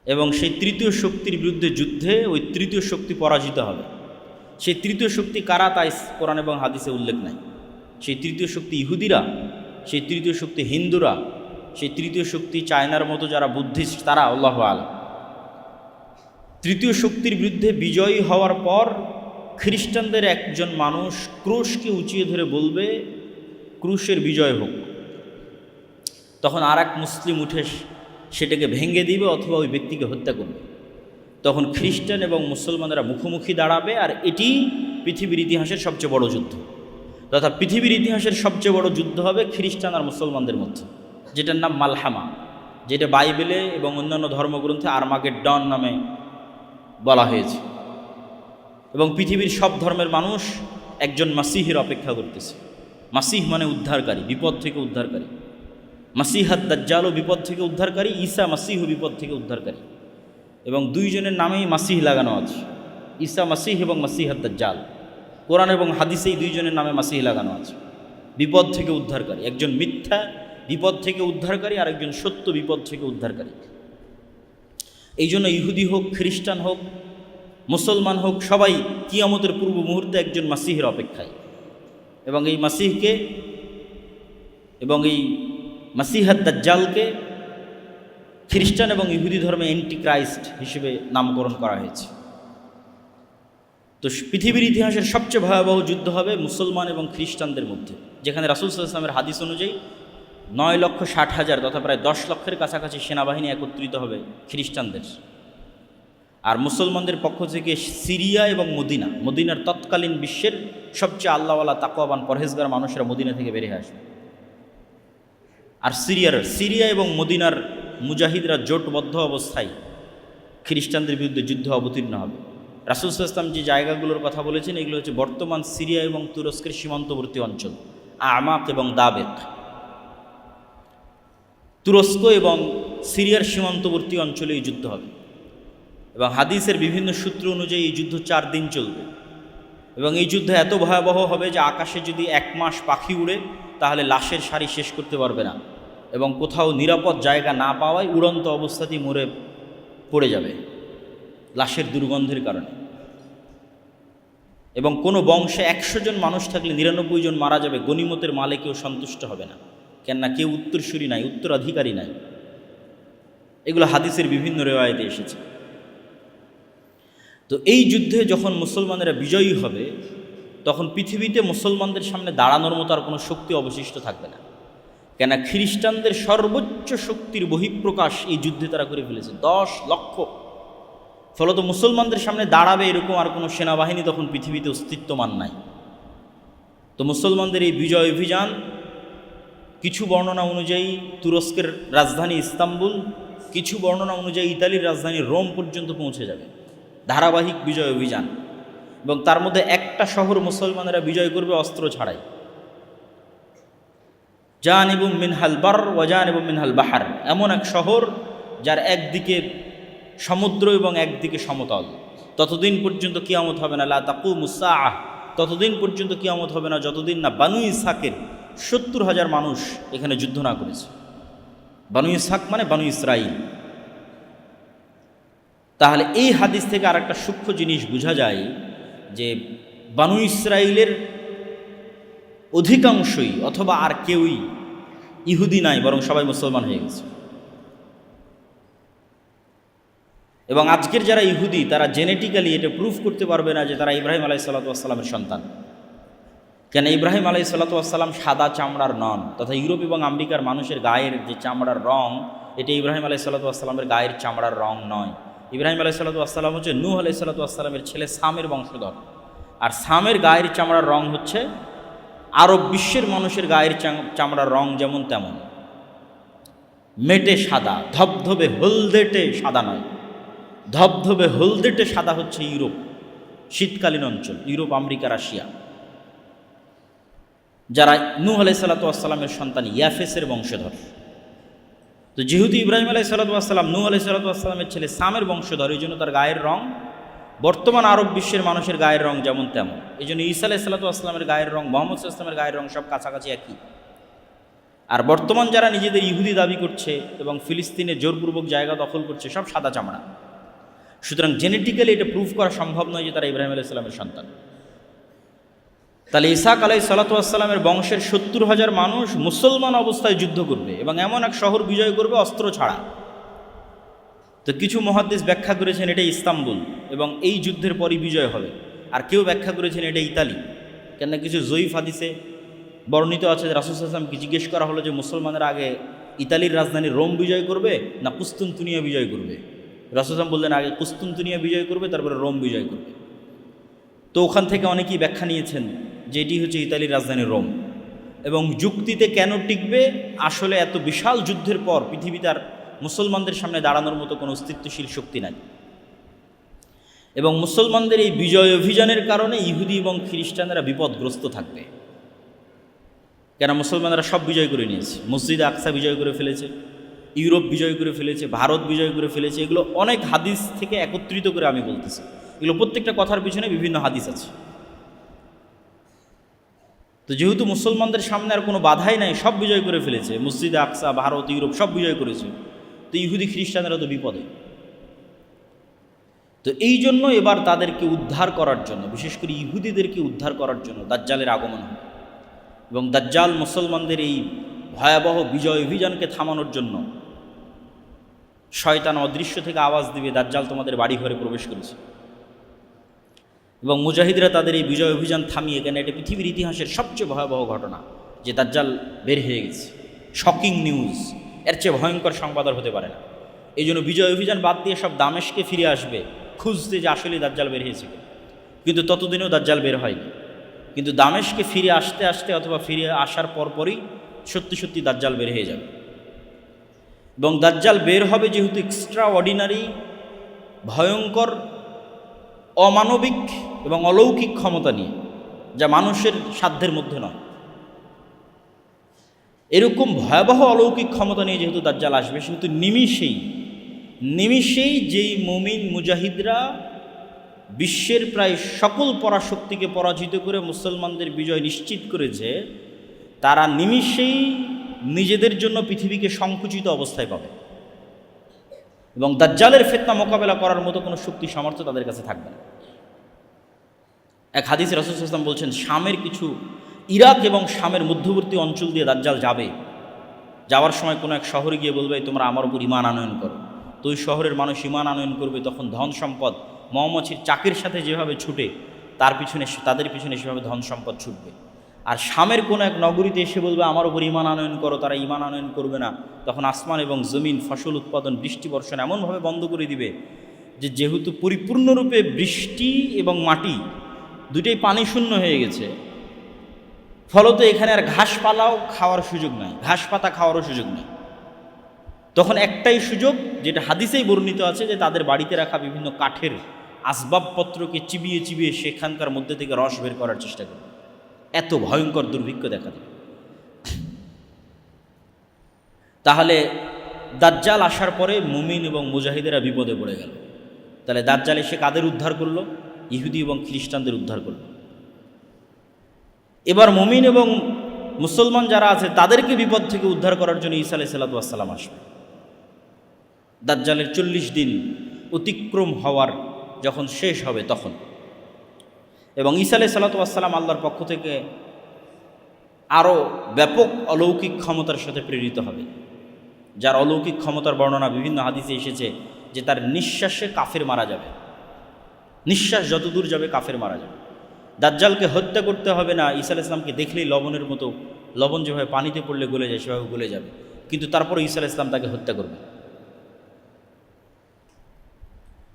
এবং সেই তৃতীয় শক্তির বিরুদ্ধে যুদ্ধে ওই তৃতীয় শক্তি পরাজিত হবে। সেই তৃতীয় শক্তি কারা তা কোরআন এবং হাদিসে উল্লেখ নাই। সেই তৃতীয় শক্তি ইহুদিরা, সেই তৃতীয় শক্তি হিন্দুরা, সেই তৃতীয় শক্তি চায়নার মতো যারা বুদ্ধিস্ট, তারা, আল্লাহু আলাম। তৃতীয় শক্তির বিরুদ্ধে বিজয়ী হওয়ার পর খ্রিস্টানদের একজন মানুষ ক্রুশকে উঁচিয়ে ধরে বলবে, ক্রুশের বিজয় হোক। তখন আর এক মুসলিম উঠে সেটাকে ভেঙে দিবে অথবা ওই ব্যক্তিকে হত্যা করবে। তখন খ্রিস্টান এবং মুসলমানরা মুখোমুখি দাঁড়াবে, আর এটি পৃথিবীর ইতিহাসের সবচেয়ে বড় যুদ্ধ। তথা পৃথিবীর ইতিহাসের সবচেয়ে বড় যুদ্ধ হবে খ্রিস্টান আর মুসলমানদের মধ্যে, যেটার নাম মালহামা, যেটা বাইবেলে এবং অন্যান্য ধর্মগ্রন্থে আর্মাগেড্ডন নামে বলা হয়েছে। এবং পৃথিবীর সব ধর্মের মানুষ একজন মাসিহের অপেক্ষা করতেছে। মাসিহ মানে উদ্ধারকারী, বিপদ থেকে উদ্ধারকারী। মাসিহাদ দাজ্জালও বিপদ থেকে উদ্ধারকারী, ঈসা মাসিহও বিপদ থেকে উদ্ধারকারী। এবং দুইজনের নামেই মাসিহ লাগানো আছে, ঈসা মাসিহ এবং মাসিহাদ দাজ্জাল। কোরআন এবং হাদিসে এই দুইজনের নামে মাসিহ লাগানো আছে, বিপদ থেকে উদ্ধারকারী। একজন মিথ্যা বিপদ থেকে উদ্ধারকারী, আর একজন সত্য বিপদ থেকে উদ্ধারকারী। এই জন্য ইহুদি হোক, খ্রিস্টান হোক, মুসলমান হোক, সবাই কিয়ামতের পূর্ব মুহূর্তে একজন মাসিহের অপেক্ষায়। এবং এই মাসিহকে এবং এই মাসিহাদ দাজ্জালকে খ্রিস্টান এবং ইহুদি ধর্মে অ্যান্টি ক্রাইস্ট হিসেবে নামকরণ করা হয়েছে। তো পৃথিবীর ইতিহাসের সবচেয়ে ভয়াবহ যুদ্ধ হবে মুসলমান এবং খ্রিস্টানদের মধ্যে, যেখানে রাসূল সাল্লাল্লাহু আলাইহি ওয়াসাল্লামের হাদিস অনুযায়ী 9,60,000 তথা প্রায় 10 লক্ষের কাছাকাছি সেনাবাহিনী একত্রিত হবে খ্রিস্টানদের। আর মুসলমানদের পক্ষ থেকে সিরিয়া এবং মদিনার তৎকালীন বিশ্বের সবচেয়ে আল্লাহওয়ালা তাকওয়াবান পরহেজগার মানুষেরা মদিনা থেকে বেরিয়ে আসবে। আর সিরিয়া এবং মদিনার মুজাহিদরা জোটবদ্ধ অবস্থায় খ্রিস্টানদের বিরুদ্ধে যুদ্ধে অবতীর্ণ হবে। রাসূল সাল্লাল্লাহু আলাইহি ওয়াসাল্লাম যে জায়গাগুলোর কথা বলেছেন এগুলো হচ্ছে বর্তমান সিরিয়া এবং তুরস্কের সীমান্তবর্তী অঞ্চল, আমাক এবং দাবেক। তুরস্ক এবং সিরিয়ার সীমান্তবর্তী অঞ্চলে এই যুদ্ধ হবে। এবং হাদিসের বিভিন্ন সূত্র অনুযায়ী এই যুদ্ধ 4 দিন চলবে। এবং এই যুদ্ধ এত ভয়াবহ হবে যে আকাশে যদি 1 মাস পাখি উড়ে তাহলে লাশের সারি শেষ করতে পারবে না, এবং কোথাও নিরাপদ জায়গা না পাওয়ায় উড়ন্ত অবস্থাতেই মরে পড়ে যাবে লাশের দুর্গন্ধের কারণে। এবং কোনো বংশে 100 জন মানুষ থাকলে 99 জন মারা যাবে, গনিমতের মালে কেউ সন্তুষ্ট হবে না, কেননা কেউ উত্তরসূরি নাই, উত্তরাধিকারী নাই। এগুলো হাদিসের বিভিন্ন রেওয়ায়েতে এসেছে। তো এই যুদ্ধে যখন মুসলমানেরা বিজয়ী হবে তখন পৃথিবীতে মুসলমানদের সামনে দাঁড়ানোর মতো আর কোনো শক্তি অবশিষ্ট থাকবে না, কেননা খ্রিস্টানদের সর্বোচ্চ শক্তির বহিঃপ্রকাশ এই যুদ্ধে তারা করে ফেলেছে, 10 লক্ষ। ফলত মুসলমানদের সামনে দাঁড়াবে এরকম আর কোনো সেনাবাহিনী তখন পৃথিবীতে অস্তিত্বমান নাই। তো মুসলমানদের এই বিজয় অভিযান কিছু বর্ণনা অনুযায়ী তুরস্কের রাজধানী ইস্তাম্বুল, কিছু বর্ণনা অনুযায়ী ইতালির রাজধানী রোম পর্যন্ত পৌঁছে যাবে, ধারাবাহিক বিজয় অভিযান। এবং তার মধ্যে একটা শহর মুসলমানেরা বিজয় করবে অস্ত্র ছাড়াই, জানিবুম মিনহাল বার ওয়া জানিবুম মিনহাল বাহার, এমন এক শহর যার একদিকে সমুদ্র এবং একদিকে সমতল। ততদিন পর্যন্ত কিয়ামত হবে না, লা তাকুমুস সাআহ, ততদিন পর্যন্ত কিয়ামত হবে না যতদিন না বানু ইসহাকের 70,000 মানুষ এখানে যুদ্ধ না করেছে। বানু ইসহাক মানে বানু ইসরাইল। তাহলে এই হাদিস থেকে আর একটা সূক্ষ্ম জিনিস বোঝা যায় যে বানু ইসরাইলের অধিকাংশই অথবা আর কেউই ইহুদি নাই, বরং সবাই মুসলমান হয়ে গেছে। এবং আজকের যারা ইহুদি তারা জেনেটিক্যালি এটা প্রুফ করতে পারবে না যে তারা ইব্রাহিম আলাইহিসসালাতু ওয়াসসালামের সন্তান, কেন ইব্রাহিম আলাইহিসসালাতু ওয়াসসালাম সাদা চামড়ার নন, তথা ইউরোপ এবং আমেরিকার মানুষের গায়ের যে চামড়ার রং এটা ইব্রাহিম আলাইহিসসালাতু ওয়াসসালামের গায়ের চামড়ার রং নয়। ইব্রাহিম আলাইহিসসালাতু ওয়াসসালাম হচ্ছে নূহ আলাইহিসসালাতু ওয়াসসালামের ছেলে সামের বংশধর, আর সামের গায়ের চামড়ার রং হচ্ছে আরব বিশ্বের মানুষের গায়ের চামড়ার রং যেমন তেমন, মেটে সাদা, ধবধবে হলদেটে সাদা নয়। ধবধবে হলদেটে সাদা হচ্ছে ইউরোপ, শীতকালীন অঞ্চল, ইউরোপ, আমেরিকা, রাশিয়া, যারা নূহ আলাইহিসসালাতু ওয়াসসালামের সন্তান ইয়াফেসের বংশধর। তো যেহেতু ইব্রাহিম আলাইহিসসালাতু ওয়াসসালাম নূহ আলাইহিসসালাতু ওয়াসসালামের ছেলে সামের বংশধর, এই জন্য তার গায়ের রং বর্তমান আরব বিশ্বের মানুষের গায়ের রং যেমন তেমন। এই জন্য ঈসা আলাইহিসসালাতু ওয়াসসালামের গায়ের রং, মুহাম্মদ সাল্লাল্লাহু আলাইহি ওয়াসাল্লামের গায়ের রং সব কাছাকাছি একই। আর বর্তমান যারা নিজেদের ইহুদি দাবি করছে এবং ফিলিস্তিনে জোরপূর্বক জায়গা দখল করছে সব সাদা চামড়া। সুতরাং জেনেটিক্যালি এটা প্রুভ করা সম্ভব নয় যে তারা ইব্রাহিম আলাইহিস সালামের সন্তান। তাহলে ইসাক আলাইহিস সালামের বংশের 70,000 মানুষ মুসলমান অবস্থায় যুদ্ধ করবে এবং এমন এক শহর বিজয় করবে অস্ত্র ছাড়া। তো কিছু মুহাদ্দিস ব্যাখ্যা করেছেন এটা ইস্তাম্বুল এবং এই যুদ্ধের পরই বিজয় হবে, আর কেউ ব্যাখ্যা করেছেন এটা ইতালি। কেননা কিছু জয়ীফ হাদিসে বর্ণিত আছে যে রাসূল সাল্লাল্লাহু আলাইহি ওয়াসাল্লামকে জিজ্ঞেস করা হলো যে মুসলমানরা আগে ইতালির রাজধানী রোম বিজয় করবে না কুস্তুনতুনিয়া বিজয় করবে। রাসূল সাল্লাল্লাহু আলাইহি ওয়াসাল্লাম বললেন আগে কুস্তুনতুনিয়া বিজয় করবে, তারপরে রোম বিজয় করবে। তো ওখান থেকে অনেকেই ব্যাখ্যা নিয়েছেন যে এটি হচ্ছে ইতালির রাজধানী রোম। এবং যুক্তিতে কেন টিকবে, আসলে এত বিশাল যুদ্ধের পর পৃথিবীতে আর মুসলমানদের সামনে দাঁড়ানোর মতো কোনো অস্তিত্বশীল শক্তি নাই। এবং মুসলমানদের এই বিজয় অভিযানের কারণে ইহুদি এবং খ্রিস্টানরা বিপদগ্রস্ত থাকবে। কেন মুসলমানরা সব বিজয় করে নিয়েছে, মসজিদ আকসা বিজয় করে ফেলেছে, ইউরোপ বিজয় করে ফেলেছে, ভারত বিজয় করে ফেলেছে। এগুলো অনেক হাদিস থেকে একত্রিত করে আমি বলতেছি, এগুলো প্রত্যেকটা কথার পিছনে বিভিন্ন হাদিস আছে। তো যেহেতু মুসলমানদের সামনে আর কোনো বাধাই নাই, সব বিজয় করে ফেলেছে, মসজিদ আকসা, ভারত, ইউরোপ সব বিজয় করেছে, তো ইহুদি খ্রিস্টানরা তো বিপদে। তো এই জন্য এবার তাদেরকে উদ্ধার করার জন্য, বিশেষ করে ইহুদিদেরকে উদ্ধার করার জন্য দাজ্জালের আগমন হবে। এবং দাজ্জাল মুসলমানদের এই ভয়াবহ বিজয় অভিযানকে থামানোর জন্য শয়তান অদৃশ্য থেকে আওয়াজ দিবে, দাজ্জাল তোমাদের বাড়ি ঘরে প্রবেশ করেছে। এবং মুজাহিদরা তাদের এই বিজয় অভিযান থামিয়ে, কেন এটা পৃথিবীর ইতিহাসের সবচেয়ে ভয়াবহ ঘটনা যে দাজ্জাল বের হয়ে গেছে, শকিং নিউজ, এর চেয়ে ভয়ঙ্কর সংবাদ আর হতে পারে না। এই জন্য বিজয় অভিযান বাদ দিয়ে সব দামেশকে ফিরে আসবে খুঁজতে যে আসলেই দাজ্জাল বের হয়েছে। কিন্তু ততদিনেও দাজ্জাল বের হয়নি। কিন্তু দামেশকে ফিরে আসতে আসতে অথবা ফিরে আসার পরপরই সত্যি সত্যি দাজ্জাল বের হয়ে যাবে। এবং দাজ্জাল বের হবে যেহেতু এক্সট্রা অর্ডিনারি, ভয়ঙ্কর, অমানবিক এবং অলৌকিক ক্ষমতা নিয়ে, যা মানুষের সাধ্যের মধ্যে নয়, এরকম ভয়াবহ অলৌকিক ক্ষমতা নিয়ে যেহেতু দাজ্জাল আসবে, সেহেতু নিমিষেই যেই মুমিন মুজাহিদরা বিশ্বের প্রায় সকল পরাশক্তিকে পরাজিত করে মুসলমানদের বিজয় নিশ্চিত করেছে, তারা নিমিষেই নিজেদের জন্য পৃথিবীকে সংকুচিত অবস্থায় পাবে এবং দাজ্জালের ফিতনা মোকাবেলা করার মতো কোনো শক্তি সামর্থ্য তাদের কাছে থাকবে না। এক হাদিসে রাসূল সাল্লাল্লাহু আলাইহি ওয়াসাল্লাম বলছেন, শামের কিছু, ইরাক এবং শামের মধ্যবর্তী অঞ্চল দিয়ে দাজ্জাল যাবে। যাওয়ার সময় কোনো এক শহরে গিয়ে বলবে তোমরা আমার উপর ঈমান আনয়ন করো। তো ওই শহরের মানুষ ঈমান আনয়ন করবে। তখন ধন সম্পদ মৌমাছির চাকের সাথে যেভাবে ছুটে, তাদের পিছনে সেভাবে ধন সম্পদ ছুটবে। আর শামের কোনো এক নগরীতে এসে বলবে আমার উপর ঈমান আনয়ন করো, তারা ঈমান আনয়ন করবে না। তখন আসমান এবং জমিন, ফসল উৎপাদন, বৃষ্টি বর্ষণ এমনভাবে বন্ধ করে দিবে যে যেহেতু পরিপূর্ণরূপে বৃষ্টি এবং মাটি দুটোই পানি শূন্য হয়ে গেছে, ফলত এখানে আর ঘাসপালাও খাওয়ার সুযোগ নাই, ঘাস পাতা খাওয়ারও সুযোগ নেই। তখন একটাই সুযোগ, যেটা হাদিসেই বর্ণিত আছে, যে তাদের বাড়িতে রাখা বিভিন্ন কাঠের আসবাবপত্রকে চিবিয়ে চিবিয়ে সেখানকার মধ্যে থেকে রস বের করার চেষ্টা করবে। এত ভয়ঙ্কর দুর্ভিক্ষ দেখা দেবে। তাহলে দাজ্জাল আসার পরে মুমিন এবং মুজাহিদেরা বিপদে পড়ে গেল। তাহলে দাজ্জাল এসে কাদের উদ্ধার করলো? ইহুদি এবং খ্রিস্টানদের উদ্ধার করলো। এবার মুমিন এবং মুসলমান যারা আছে তাদেরকে বিপদ থেকে উদ্ধার করার জন্য ঈসা আলাইহিস সালাতু ওয়াস সালাম আসবে। দাজ্জালের 40 দিন অতিক্রম হওয়ার যখন শেষ হবে তখন, এবং ঈসা আলাইহিস সালাতু ওয়াস সালাম আল্লাহর পক্ষ থেকে আরও ব্যাপক অলৌকিক ক্ষমতার সাথে প্রেরিত হবে, যার অলৌকিক ক্ষমতার বর্ণনা বিভিন্ন হাদিসে এসেছে যে তার নিঃশ্বাসে কাফের মারা যাবে, নিঃশ্বাস যতদূর যাবে কাফের মারা যাবে। দাজ্জালকে হত্যা করতে হবে না, ঈসা আলাইহিস সালামকে দেখলেই লবণের মতো, লবণ যেভাবে পানিতে পড়লে গলে যায় সেভাবে গলে যাবে, কিন্তু তারপরে ঈসা আলাইহিস সালাম তাকে হত্যা করবে।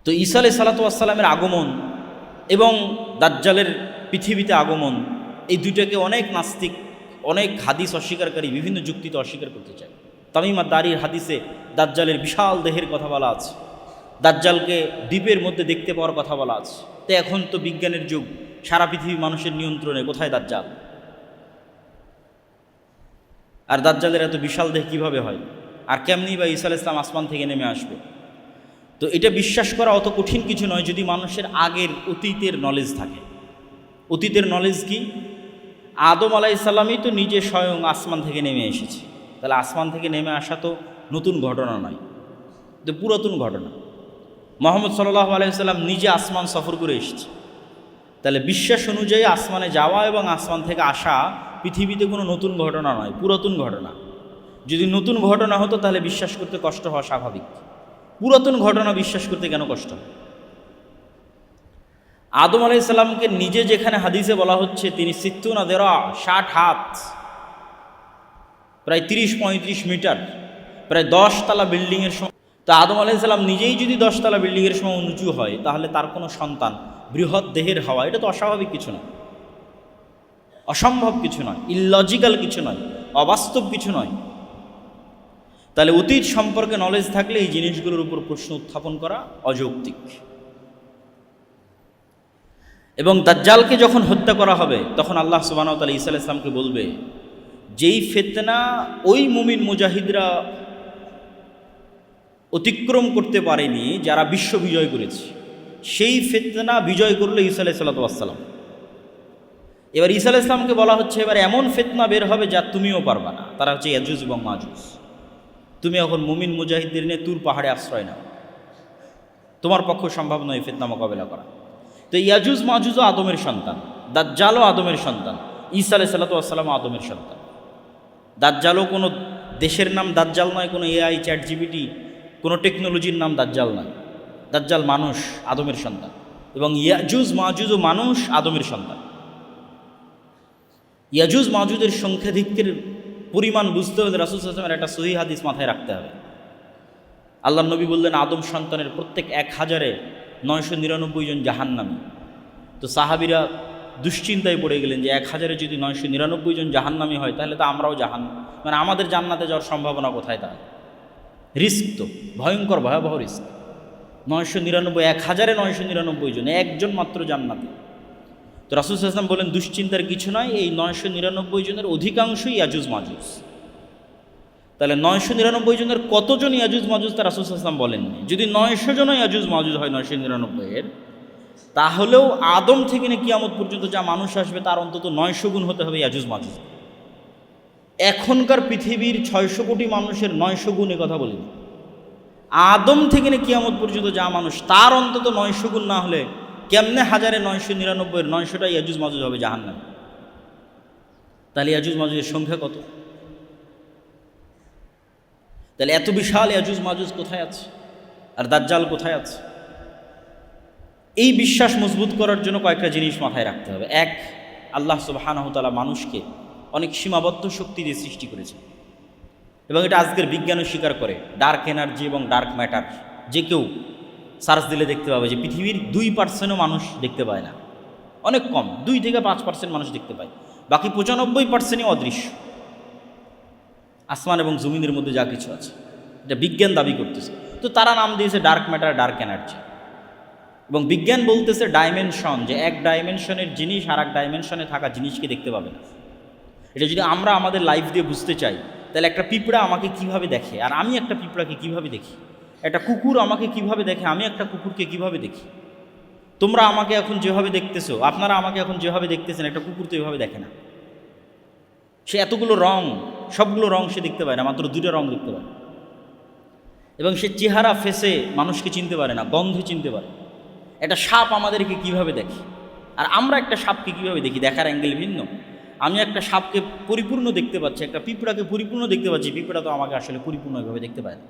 তো ঈসা আলাইহিস সালাতু ওয়াস সালামের আগমন এবং দাজ্জালের পৃথিবীতে আগমন, এই দুইটাকে অনেক নাস্তিক, অনেক হাদিস অস্বীকারী বিভিন্ন যুক্তিতে অস্বীকার করতে চায়। তামিম আদ-দারির হাদিসে দাজ্জালের বিশাল দেহের কথা বলা আছে, দাজ্জালকে দ্বীপের মধ্যে দেখতে পাওয়ার কথা বলা আছে। তো এখন তো বিজ্ঞানের যুগ, সারা পৃথিবী মানুষের নিয়ন্ত্রণে, কোথায় দাজ্জাল? আর দাজ্জালের এত বিশাল দেহ কীভাবে হয়? আর কেমনি বা ঈসা আলাইহিস সালাম আসমান থেকে নেমে আসবে? তো এটা বিশ্বাস করা অত কঠিন কিছু নয় যদি মানুষের আগের অতীতের নলেজ থাকে। অতীতের নলেজ কি? আদম আলাইহিস সালামই তো নিজে স্বয়ং আসমান থেকে নেমে এসেছে, তাহলে আসমান থেকে নেমে আসা তো নতুন ঘটনা নয়, তো পুরাতন ঘটনা। মুহাম্মদ সাল্লাল্লাহু আলাইহি ওয়াসাল্লাম নিজে আসমান সফর করে এসেছে, তাহলে বিশ্বাস অনুযায়ী আসমানে যাওয়া এবং আসমান থেকে আসা পৃথিবীতে কোনো নতুন ঘটনা নয়, পুরাতন ঘটনা। যদি নতুন ঘটনা হতো তাহলে বিশ্বাস করতে কষ্ট হওয়া স্বাভাবিক, পুরাতন ঘটনা বিশ্বাস করতে কেন কষ্ট? আদম আলাইহিস সালামকে নিজে যেখানে হাদিসে বলা হচ্ছে তিনি 60 হাত, প্রায় 30-35 মিটার, প্রায় 10 তলা বিল্ডিংয়ের সময়, তো আদম আলাইহিস সালাম নিজেই যদি 10 তলা বিল্ডিংয়ের সময় উঁচু হয়, তাহলে তার কোনো সন্তান বৃহৎ দেহের হওয়া এটা তো অস্বাভাবিক কিছু নয়, অসম্ভব কিছু নয়, ইললজিক্যাল কিছু নয়, অবাস্তব কিছু নয়। তাহলে অতীত সম্পর্কে নলেজ থাকলে এই জিনিসগুলোর উপর প্রশ্ন উত্থাপন করা অযৌক্তিক। এবং দাজ্জালকে যখন হত্যা করা হবে তখন আল্লাহ সুবহানাহু ওয়া তাআলা ঈসা আলাইহিস সালামকে বলবে, যেই ফিতনা ওই মুমিন মুজাহিদরা অতিক্রম করতে পারেনি যারা বিশ্ব বিজয় করেছে, সেই ফিতনা বিজয় করলো ঈসা আলাইহিস সালাম। এবার ঈসা আলাইহিস সালামকে বলা হচ্ছে এবার এমন ফিতনা বের হবে যা তুমিও পারবা না, তারা হচ্ছে ইয়াজুজ এবং মাজুজ। তুমি এখন মুমিন মুজাহিদদের নিয়ে তুর পাহাড়ে আশ্রয় নাও, তোমার পক্ষে সম্ভব নয় ফিতনা মোকাবেলা করা। তো ইয়াজুজ মাজুজও আদমের সন্তান, দাজ্জালও আদমের সন্তান, ঈসা আলাইহিস সালাম আদমের সন্তান। দাজ্জালও কোনো দেশের নাম দাজ্জাল নয়, কোনো এআই চ্যাট জিপিটি কোনো টেকনোলজির নাম দাজ্জাল নয়। দাজ্জাল মানুষ, আদমের সন্তান, এবং ইয়াজুজ মাজুজও মানুষ, আদমের সন্তান। ইয়াজুজ মাজুজের সংখ্যাধিক্যের পরিমাণ বুঝতে হলে রাসূল সাল্লাল্লাহু আলাইহি ওয়াসাল্লামের একটা সহিহ হাদিস মাথায় রাখতে হবে। আল্লাহ নবী বললেন আদম সন্তানের প্রত্যেক 1099 জন জাহান্নামী। তো সাহাবীরা দুশ্চিন্তায় পড়ে গেলেন যে 1000-এ যদি 999 জন জাহান্নামী হয় তাহলে তো আমরাও মানে আমাদের জান্নাতে যাওয়ার সম্ভাবনা কোথায়? তাহলে রিস্ক তো ভয়ঙ্কর, ভয়াবহ রিস্ক। 999, 1000-এ 999 জন, একজন মাত্র জান্নাতে। তো রাসূল সাল্লাল্লাহু আলাইহি ওয়াসাল্লাম বলেন দুশ্চিন্তার কিছু নয়, এই 999 জনের অধিকাংশই ইয়াজুজ মাজুজ। তাহলে 999 জনের কতজন ইয়াজুজ মাজুজ তা রাসূল সাল্লাল্লাহু আলাইহি ওয়াসাল্লাম বলেননি। যদি 900 জনও ইয়াজুজ মাজুজ হয় 999-এর, তাহলেও আদম থেকে নিয়ে কিয়ামত পর্যন্ত যা মানুষ আসবে তার অন্তত 900 গুণ হতে হবে ইয়াজুজ মাজুজ। এখনকার পৃথিবীর 600 কোটি মানুষের 900 গুণ কথা বলিনি। আদম থেকে নিয়ে কিয়ামত পর্যন্ত যা মানুষ তার অন্তত 900 গুণ না হলে কেমনে 1099-এর 900টা ইয়াজুজ মাজুজ হবে জাহান্নামে? তাহলে ইয়াজুজ মাজুজের সংখ্যা কত? তাহলে এত বিশাল ইয়াজুজ মাজুজ কোথায় আছে, আর দাজ্জাল কোথায় আছে? এই বিশ্বাস মজবুত করার জন্য কয়েকটা জিনিস মাথায় রাখতে হবে। এক, আল্লাহ সুবহানাহু ওয়া তাআলা মানুষকে অনেক সীমাবদ্ধ শক্তি দিয়ে সৃষ্টি করেছে, এবং এটা আজকের বিজ্ঞানও স্বীকার করে। ডার্ক এনার্জি এবং ডার্ক ম্যাটার যে কেউ সার্চ দিলে দেখতে পাবে যে পৃথিবীর 2%ও মানুষ দেখতে পায় না, অনেক কম, 2-5% মানুষ দেখতে পায়, বাকি 95%ই অদৃশ্য। আসমান এবং জমিনের মধ্যে যা কিছু আছে এটা বিজ্ঞান দাবি করতেছে। তো তারা নাম দিয়েছে ডার্ক ম্যাটার, ডার্ক এনার্জি। এবং বিজ্ঞান বলতেছে ডাইমেনশন, যে এক ডাইমেনশনের জিনিস আর এক ডাইমেনশনে থাকা জিনিসকে দেখতে পাবে না। এটা যদি আমরা আমাদের লাইফ দিয়ে বুঝতে চাই, তাহলে একটা পিঁপড়া আমাকে কিভাবে দেখে আর আমি একটা পিঁপড়াকে কিভাবে দেখি, একটা কুকুর আমাকে কিভাবে দেখে আমি একটা কুকুরকে কিভাবে দেখি, তোমরা আমাকে এখন যেভাবে দেখতেছো, আপনারা আমাকে এখন যেভাবে দেখতেছেন, একটা কুকুর তো এভাবে দেখে না। সে এতগুলো রং, সবগুলো রং সে দেখতে পায় না, মাত্র 2টা রং দেখতে পায়। এবং সে চেহারা ফেসে মানুষকে চিনতে পারে না, গন্ধে চিনতে পারে। একটা সাপ আমাদেরকে কিভাবে দেখে আর আমরা একটা সাপকে কিভাবে দেখি, দেখার অ্যাঙ্গেল ভিন্ন। আমি একটা সাপকে পরিপূর্ণ দেখতে পাচ্ছি, একটা পিঁপড়াকে পরিপূর্ণ দেখতে পাচ্ছি, পিঁপড়া তো আমাকে আসলে পরিপূর্ণভাবে দেখতে পায় না।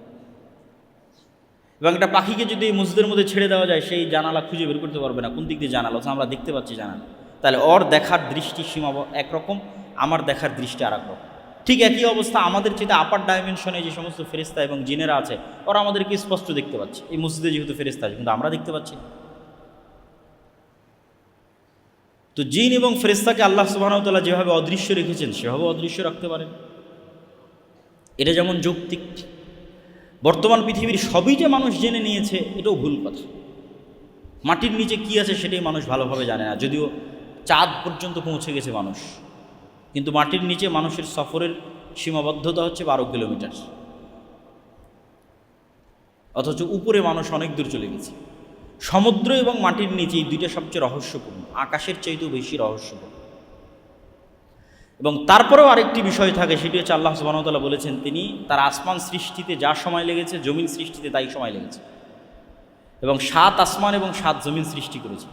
এবং একটা পাখিকে যদি এই মসজিদের মধ্যে ছেড়ে দেওয়া যায়, সেই জানালা খুঁজে বের করতে পারবে না কোন দিক দিয়ে জানালা, আমরা দেখতে পাচ্ছি জানালা। তাহলে ওর দেখার দৃষ্টি সীমা একরকম, আমার দেখার দৃষ্টি আর একরকম। ঠিক একই অবস্থা আমাদের চেয়ে আপার ডাইমেনশনে যে সমস্ত ফেরেশতা এবং জিনেরা আছে, ওরা আমাদেরকে স্পষ্ট দেখতে পাচ্ছে। এই মসজিদে যেহেতু ফেরেশতা আছে, কিন্তু আমরা দেখতে পাচ্ছি। তো জিন এবং ফেরেশতাকে আল্লাহ সুবহানাহু ওয়া তাআলা যেভাবে অদৃশ্য রেখেছেন সেভাবে অদৃশ্য রাখতে পারেন, এটা যেমন যৌক্তিক। বর্তমান পৃথিবীর সবই যে মানুষ জেনে নিয়েছে এটাও ভুল কথা। মাটির নিচে কি আছে সেটাই মানুষ ভালোভাবে জানে না, যদিও চাঁদ পর্যন্ত পৌঁছে গেছে মানুষ, কিন্তু মাটির নিচে মানুষের সফরের সীমাবদ্ধতা হচ্ছে 12 কিলোমিটার, অথচ উপরে মানুষ অনেক দূর চলে গেছে। সমুদ্র এবং মাটির নিচে এই দুইটা সবচেয়ে রহস্যপূর্ণ, আকাশের চাইতেও বেশি রহস্যপূর্ণ। এবং তারপরেও আরেকটি বিষয় থাকে, সেটি হচ্ছে আল্লাহ সুবহানাহু ওয়া তাআলা বলেছেন তিনি তার আসমান সৃষ্টিতে যা সময় লেগেছে জমিন সৃষ্টিতে তাই সময় লেগেছে, এবং 7 আসমান এবং 7 জমিন সৃষ্টি করেছে,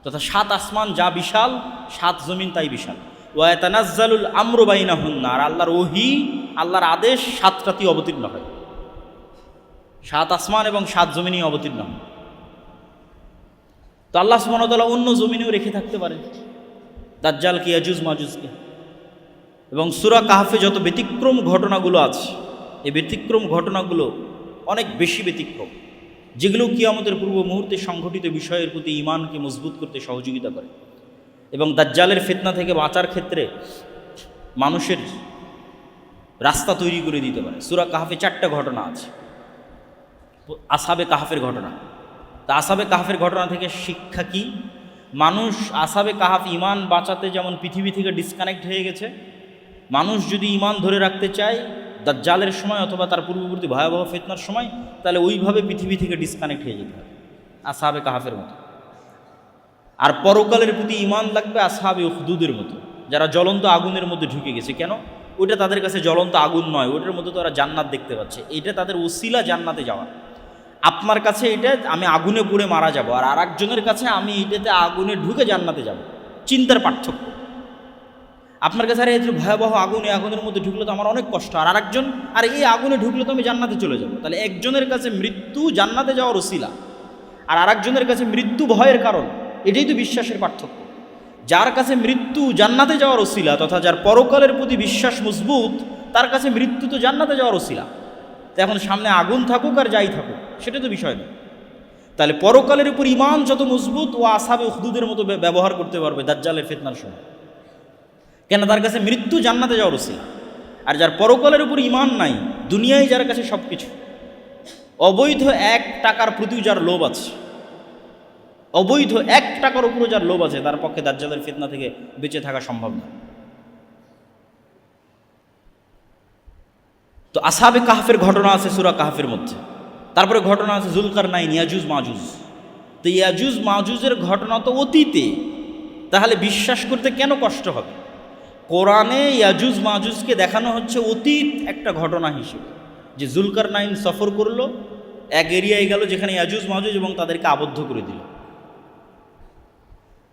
তথা 7 আসমান যা বিশাল 7 জমিন তাই বিশাল। ওয়া ইয়াতানাজ্জালুল আমরু বাইনাহুন্না, আর আল্লাহর ওহী আল্লাহর আদেশ 7টাতেই অবতীর্ণ হয়, 7 আসমান এবং 7 জমিনই অবতীর্ণ হয়। তো আল্লাহ সুবহানাহু ওয়া তাআলা অন্য জমিনেও রেখে থাকতে পারেন দাজ্জালকে, ইয়াজুজ মাজুজকে। এবং সূরা কাহফে যত ব্যতিক্রম ঘটনাগুলো আছে, এই ব্যতিক্রম ঘটনাগুলো অনেক বেশি ব্যতিক্রম, যেগুলো কিয়ামতের পূর্ব মুহূর্তে সংঘটিত বিষয়ের প্রতি ঈমানকে মজবুত করতে সহযোগিতা করে এবং দাজ্জালের ফিতনা থেকে বাঁচার ক্ষেত্রে মানুষের রাস্তা তৈরি করে দিতে পারে। সূরা কাহফে 4টা ঘটনা আছে। আসহাবে কাহফের ঘটনা, তা আসহাবে কাহফের ঘটনা থেকে শিক্ষা কি? মানুষ আসহাবে কাহফ ঈমান বাঁচাতে যেমন পৃথিবী থেকে ডিসকানেক্ট হয়ে গেছে, মানুষ যদি ঈমান ধরে রাখতে চায় দাজ্জালের সময় অথবা তার পূর্ববর্তী ভয়াবহ ফিতনার সময়, তাহলে ওইভাবে পৃথিবী থেকে ডিসকানেক্ট হয়ে যেতে হবে আসহাবে কাহফের মতো। আর পরকালের প্রতি ঈমান লাগবে আসহাবে উখদুদের মতো, যারা জ্বলন্ত আগুনের মধ্যে ঢুকে গেছে। কেন? ওইটা তাদের কাছে জ্বলন্ত আগুন নয়, ওইটার মধ্যে তো ওরা জান্নাত দেখতে পাচ্ছে, এইটা তাদের ওসিলা জান্নাতে যাওয়া। আপনার কাছে এটা আমি আগুনে পুড়ে মারা যাব, আর আরেকজনের কাছে আমি এটাতে আগুনে ঢুকে জান্নাতে যাব, চিন্তার পার্থক্য। আপনার কাছে আরে এই ভয়াবহ আগুন, এই আগুনের মধ্যে ঢুকলে তো আমার অনেক কষ্ট, আর আরেকজন আর এই আগুনে ঢুকলে তো আমি জান্নাতে চলে যাব। তাহলে একজনের কাছে মৃত্যু জান্নাতে যাওয়ার ওসিলা, আর আরেকজনের কাছে মৃত্যু ভয়ের কারণ। এটাই তো বিশ্বাসের পার্থক্য। যার কাছে মৃত্যু জান্নাতে যাওয়ার ওসিলা, তথা যার পরকালের প্রতি বিশ্বাস মজবুত, তার কাছে মৃত্যু তো জান্নাতে যাওয়ার ওসিলা। তো এখন সামনে আগুন থাকুক আর যাই থাকুক, সেটা তো বিষয় না। তাহলে পরকালের উপর ঈমান যত মজবুত, ও আসহাবে উখদুদের মতো ব্যবহার করতে পারবে দাজ্জালের ফিতনার সময়। কেন? তার কাছে মৃত্যু জান্নাতে যাওয়ার ওসিলা। আর যার পরকালের উপর ঈমান নাই, দুনিয়ায় যার কাছে সব কিছু, অবৈধ 1 টাকার প্রতিও যার লোভ আছে, অবৈধ 1 টাকার উপরও যার লোভ আছে, তার পক্ষে দাজ্জালের ফিতনা থেকে বেঁচে থাকা সম্ভব না। তো আসহাবে কাহফের ঘটনা আছে সূরা কাহফের মধ্যে। তারপরে ঘটনা আছে যুলকারনাইন, ইয়াজুজ মাজুজ। তো ইয়াজুজ মাজুজের ঘটনা তো অতীতে, তাহলে বিশ্বাস করতে কেন কষ্ট হবে? কোরআনে ইয়াজুজ মাজুজকে দেখানো হচ্ছে অতীত একটা ঘটনা হিসেবে, যে যুলকারনাইন সফর করলো, এক এরিয়ায় গেল যেখানে ইয়াজুজ মাজুজ, এবং তাদেরকে আবদ্ধ করে দিল।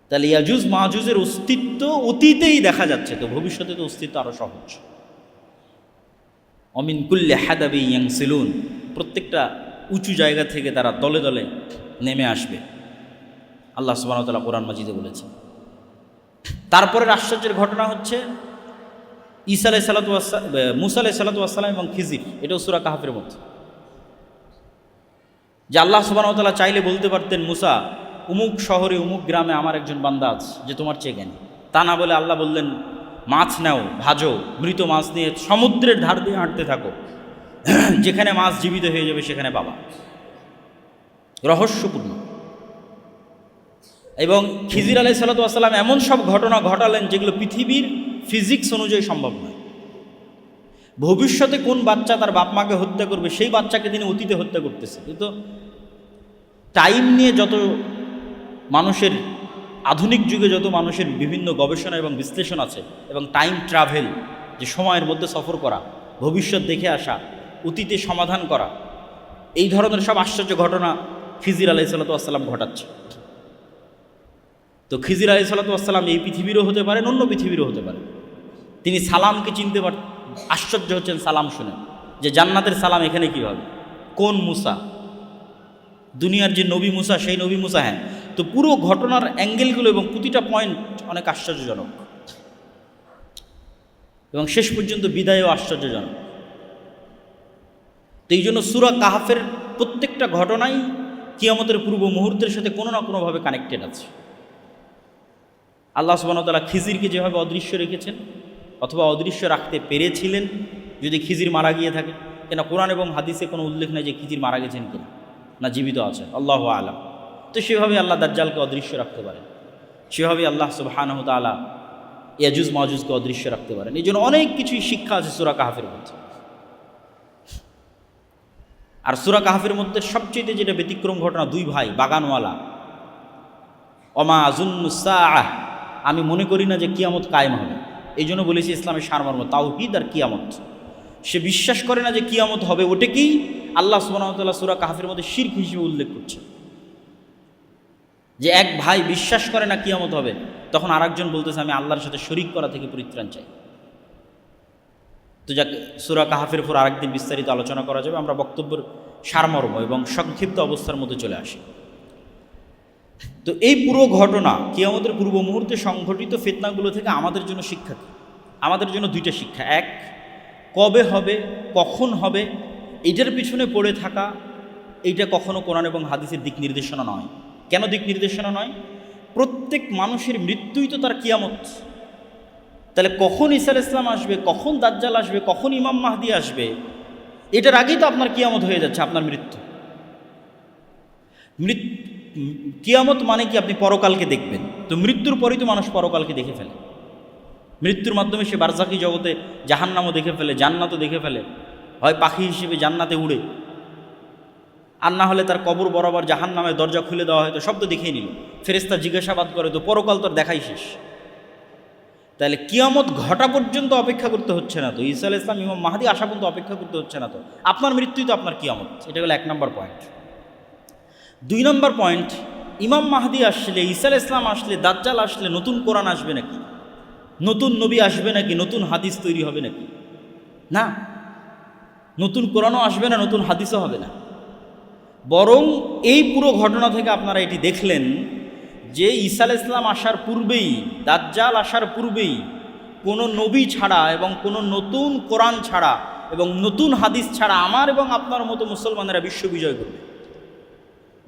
তাহলে ইয়াজুজ মাজুজের অস্তিত্ব অতীতেই দেখা যাচ্ছে, তো ভবিষ্যতে তো অস্তিত্ব আরও সহজ। অমিন কুল্লি হাদাবি ইয়ানসিলুন, প্রত্যেকটা উঁচু জায়গা থেকে তারা দলে দলে নেমে আসবে, আল্লাহ সুবহানাহু ওয়া তাআলা কোরআন মাজিদে বলেছেন। তারপরের আশ্চর্যের ঘটনা হচ্ছে মুসা আলাইহিস সালাতু ওয়াস সালাম এবং খিজির, এটাও সূরা কাহফের মধ্যে। যে আল্লাহ সুবহানাহু ওয়া তাআলা চাইলে বলতে পারতেন, মুসা উমুক শহরে উমুক গ্রামে আমার একজন বান্দা আছে যে তোমার চেয়ে জ্ঞানী। তা না বলে আল্লাহ বললেন, মাছ নাও, ভাজো, মৃত মাছ নিয়ে সমুদ্রের ধার দিয়ে হাঁটতে থাকো, যেখানে মাছ জীবিত হয়ে যাবে সেখানে পাবা। রহস্যপূর্ণ। এবং খিজির আলাইহিস সালাতু ওয়াস সালাম এমন সব ঘটনা ঘটালেন যেগুলো পৃথিবীর ফিজিক্স অনুযায়ী সম্ভব নয়। ভবিষ্যতে কোন বাচ্চা তার বাপ মাকে হত্যা করবে, সেই বাচ্চাকে তিনি অতীতে হত্যা করতেছে। কিন্তু টাইম নিয়ে যত মানুষের, আধুনিক যুগে যত মানুষের বিভিন্ন গবেষণা এবং বিশ্লেষণ আছে, এবং টাইম ট্রাভেল, যে সময়ের মধ্যে সফর করা, ভবিষ্যৎ দেখে আসা, অতীতে সমাধান করা, এই ধরনের সব আশ্চর্য ঘটনা খিজির আলাইহিস সালাতু ওয়াস সালাম ঘটাচ্ছে। তো খিজির আলাইহিস সালাতু ওয়াস সালাম এই পৃথিবীরও হতে পারেন, অন্য পৃথিবীরও হতে পারে। তিনি সালামকে চিনতে আশ্চর্য হচ্ছেন সালাম শুনে, যে জান্নাতের সালাম এখানে কী হবে, কোন মুসা, দুনিয়ার যে নবী মুসা সেই নবী মুসা? হ্যাঁ। তো পুরো ঘটনার অ্যাঙ্গেলগুলো এবং প্রতিটা পয়েন্ট অনেক আশ্চর্যজনক, এবং শেষ পর্যন্ত বিদায়ও আশ্চর্যজনক। তো এই জন্য সূরা কাহফের প্রত্যেকটা ঘটনাই কিয়ামতের পূর্ব মুহূর্তের সাথে কোনো না কোনোভাবে কানেক্টেড আছে। আল্লাহ সুবহানাহু ওয়া তাআলা খিজিরকে যেভাবে অদৃশ্য রেখেছেন, অথবা অদৃশ্য রাখতে পেরেছিলেন যদি খিজির মারা গিয়ে থাকে, কেন কোরআন এবং হাদিসে কোনো উল্লেখ নেই যে খিজির মারা গেছেন কিনা, না জীবিত আছেন, আল্লাহু আ'লাম। তো সেভাবে আল্লাহ দাজ্জালকে অদৃশ্য রাখতে পারেন, সেভাবে আল্লাহ সুবহানাহু ওয়া তাআলা ইয়াজুজ মাজুজকে অদৃশ্য রাখতে পারেন। এই জন্য অনেক কিছুই শিক্ষা আছে সূরা কাহফের মধ্যে। আর সূরা কাহফের মধ্যে সবচেয়ে যেটা ব্যতিক্রম ঘটনা, 2 ভাই বাগানওয়ালা, অমা আযুন্নু সাআহ, আমি মনে করি না যে কিয়ামত কায়েম হবে। এই জন্য বলেছি ইসলামের সারমর্ম তাওহীদ আর কিয়ামত। সে বিশ্বাস করে না যে কিয়ামত হবে, ওটাকেই আল্লাহ সুবহানাহু ওয়া তাআলা সূরা কাহফের মধ্যে শিরক হিসেবে উল্লেখ করছে। যে এক ভাই বিশ্বাস করে না কিয়ামত হবে, তখন আরেকজন বলতেছে আমি আল্লাহর সাথে শরিক করা থেকে পরিত্রাণ চাই। তো যাক, সূরা কাহফের উপর আরেকদিন বিস্তারিত আলোচনা করা যাবে। আমরা বক্তব্যের সারমর্ম এবং সংক্ষিপ্ত অবস্থার মধ্যে চলে আসি। তো এই পুরো ঘটনা কিয়ামতের পূর্ব মুহূর্তে সংঘটিত ফিতনাগুলো থেকে আমাদের জন্য শিক্ষা কি? আমাদের জন্য দুইটা শিক্ষা। এক, কবে হবে, কখন হবে, এটার পিছনে পড়ে থাকা, এইটা কখনো কোরআন এবং হাদিসের দিক নির্দেশনা নয়। কেন দিক নির্দেশনা নয়? প্রত্যেক মানুষের মৃত্যুই তো তার কিয়ামত। তাহলে কখন ঈসা আলাইহিস সালাম আসবে, কখন দাজ্জাল আসবে, কখন ইমাম মাহদি আসবে, এটার আগেই তো আপনার কিয়ামত হয়ে যাচ্ছে, আপনার মৃত্যু। কিয়ামত মানে কি? আপনি পরকালকে দেখবেন। তো মৃত্যুর পরেই তো মানুষ পরকালকে দেখে ফেলে। মৃত্যুর মাধ্যমে সে বারজাকি জগতে জাহান্নামও দেখে ফেলে, জান্নাতও দেখে ফেলে। হয় পাখি হিসেবে জান্নাতে উড়ে, আর না হলে তার কবর বরাবর জাহান্নামের দরজা খুলে দেওয়া হয়তো, সব তো দেখেই নিল। ফেরেশতা জিজ্ঞাসাবাদ করে, তো পরকাল তোর দেখাই শেষ। তাহলে কিয়ামত ঘটা পর্যন্ত অপেক্ষা করতে হচ্ছে না তো, ঈসা আলাইহিস সালাম ইমাম মাহদি আসা পর্যন্ত অপেক্ষা করতে হচ্ছে না তো, আপনার মৃত্যুই তো আপনার কিয়ামত। এটা হলো 1 নম্বর পয়েন্ট। 2 নম্বর পয়েন্ট, ইমাম মাহদি আসলে, ঈসা আলাইহিস সালাম আসলে, দাজ্জাল আসলে নতুন কোরআন আসবে নাকি? নতুন নবী আসবে নাকি? নতুন হাদিস তৈরি হবে নাকি? না, নতুন কোরআনও আসবে না, নতুন হাদিসও হবে না। বরং এই পুরো ঘটনা থেকে আপনারা এটি দেখলেন যে ঈসা আলাইহিস সালাম আসার পূর্বেই, দাজ্জাল আসার পূর্বেই কোনো নবী ছাড়া এবং কোনো নতুন কোরআন ছাড়া এবং নতুন হাদিস ছাড়া আমার এবং আপনার মতো মুসলমানেরা বিশ্ব বিজয় করবে।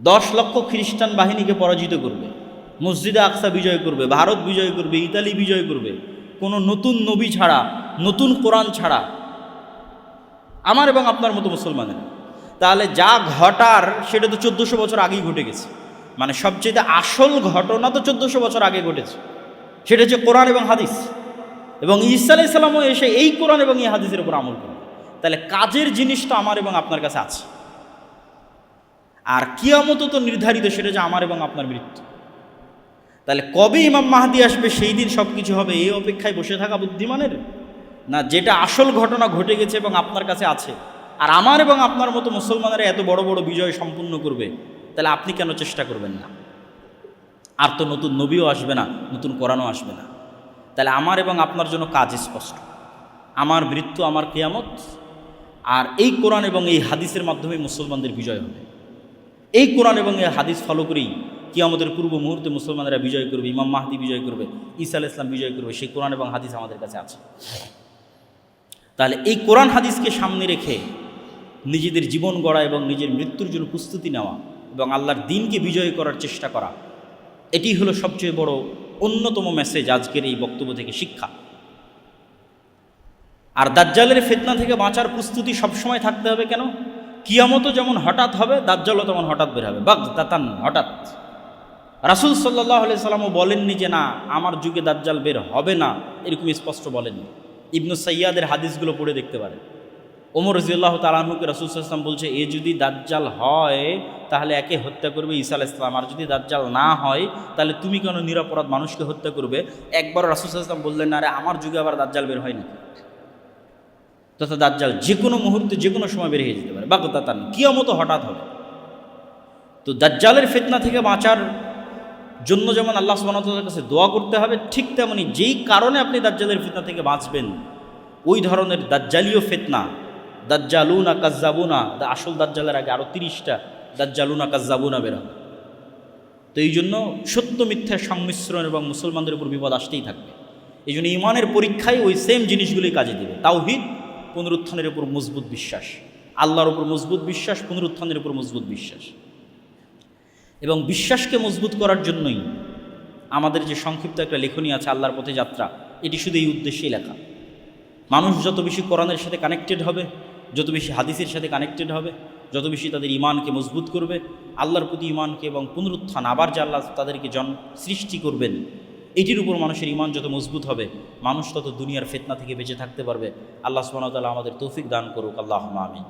10 লক্ষ খ্রিস্টান বাহিনীকে পরাজিত করবে, মসজিদে আকসা বিজয় করবে, ভারত বিজয় করবে, ইতালি বিজয় করবে, কোনো নতুন নবী ছাড়া, নতুন কোরআন ছাড়া, আমার এবং আপনার মতো মুসলমানের। তাহলে যা ঘটার সেটা তো 1400 বছর আগেই ঘটে গেছে। মানে সবচেয়ে আসল ঘটনা তো 1400 বছর আগে ঘটেছে, সেটা হচ্ছে কোরআন এবং হাদিস। এবং ঈসা আলাইহিস সালামও এসে এই কোরআন এবং এই হাদিসের উপর আমল করবে। তাহলে কাজের জিনিসটা আমার এবং আপনার কাছে আছে। আর কিয়ামত তো নির্ধারিত, সেটা যে আমার এবং আপনার মৃত্যু। তাহলে কবে ইমাম মাহদি আসবে, সেই দিন সব কিছু হবে, এই অপেক্ষায় বসে থাকা বুদ্ধিমানের? না, যেটা আসল ঘটনা ঘটে গেছে এবং আপনার কাছে আছে, আর আমার এবং আপনার মতো মুসলমানেরা এত বড় বড় বিজয় সম্পূর্ণ করবে, তাহলে আপনি কেন চেষ্টা করবেন না? আর তো নতুন নবীও আসবে না, নতুন কোরআনও আসবে না। তাহলে আমার এবং আপনার জন্য কাজ স্পষ্ট, আমার মৃত্যু, আমার কিয়ামত, আর এই কোরআন এবং এই হাদিসের মাধ্যমে মুসলমানদের বিজয় হবে। এই কোরআন এবং এই হাদিস ফলো করেই কিয়ামতের পূর্ব মুহূর্তে মুসলমানেরা বিজয় করবে, ইমাম মাহদি বিজয় করবে, ঈসা আলাইহিস সালাম বিজয় করবে। সেই কোরআন এবং হাদিস আমাদের কাছে আছে। তাহলে এই কোরআন হাদিসকে সামনে রেখে নিজেদের জীবন গড়া এবং নিজের মৃত্যুর জন্য প্রস্তুতি নেওয়া এবং আল্লাহর দ্বীনকে বিজয় করার চেষ্টা করা, এটি হলো সবচেয়ে বড় অন্যতম মেসেজ আজকের এই বক্তব্য থেকে শিক্ষা। আর দাজ্জালের ফিতনা থেকে বাঁচার প্রস্তুতি সবসময় থাকতে হবে। কেন? কিয়ামতও যেমন হঠাৎ হবে, দাজ্জালও তেমন হঠাৎ বের হবে, বাগদাতান, হঠাৎ। রাসূল সাল্লাল্লাহু আলাইহি সাল্লামও বলেননি যে না, আমার যুগে দাজ্জাল বের হবে না, এরকম স্পষ্ট বলেননি। ইবনু সাইয়াদের হাদিসগুলো পড়ে দেখতে পারেন। ওমর রাদিয়াল্লাহু তাআলা আনহুকে রাসূল সাল্লাল্লাহু আলাইহি ওয়াসাল্লাম বলছে, এ যদি দাজ্জাল হয় তাহলে একে হত্যা করবে ঈসা আলাইহিস সালাম, আর যদি দাজ্জাল না হয় তাহলে তুমি কেন নিরপরাধ মানুষকে হত্যা করবে? একবার রাসূল সাল্লাল্লাহু আলাইহি ওয়াসাল্লাম বললেন, না রে, আমার যুগে আবার দাজ্জাল বের হয় না, তথা দাজ্জাল যে কোনো মুহূর্তে যে কোনো সময় বের হয়ে যেতে পারে, বাগদাতান, কিয়ামত হঠাৎ হবে। তো দাজ্জালের ফিতনা থেকে বাঁচার জন্য যেমন আল্লাহ সুবহানাহু ওয়া তাআলার কাছে দোয়া করতে হবে, ঠিক তেমনি যেই কারণে আপনি দাজ্জালের ফিতনা থেকে বাঁচবেন, ওই ধরনের দাজ্জালীয় ফিতনা, দাজ্জালুনা কাজ্জাবুনা, আসল দাজ্জালের আগে আরও 30টা দাজ্জালুনা কাজ্জাবুনা বের হবে। তো এই জন্য সত্য মিথ্যার সংমিশ্রণ এবং মুসলমানদের উপর বিপদ আসতেই থাকবে। এই জন্য ইমানের পরীক্ষায় ওই সেম জিনিসগুলোই কাজে দেবে। তাওহীদ, পুনরুত্থানের উপর মজবুত বিশ্বাস, আল্লাহর উপর মজবুত বিশ্বাস, পুনরুত্থানের উপর মজবুত বিশ্বাস। এবং বিশ্বাসকে মজবুত করার জন্যই আমাদের যে সংক্ষিপ্ত একটা লেখনী আছে আল্লাহর পথে যাত্রা, এটি শুধু এই উদ্দেশ্যেই লেখা। মানুষ যত বেশি কোরআনের সাথে কানেক্টেড হবে, যত বেশি হাদিসের সাথে কানেক্টেড হবে, যত বেশি তাদের ইমানকে মজবুত করবে, আল্লাহর প্রতি ইমানকে এবং পুনরুত্থান, আবার যে আল্লাহ তাদেরকে সৃষ্টি করবেন, এটির উপর মানুষের ইমান যত মজবুত হবে, মানুষ তত দুনিয়ার ফিতনা থেকে বেঁচে থাকতে পারবে। আল্লাহ সুবহানাহু ওয়া তাআলা আমাদের তৌফিক দান করুক। আল্লাহুম্মা আমিন।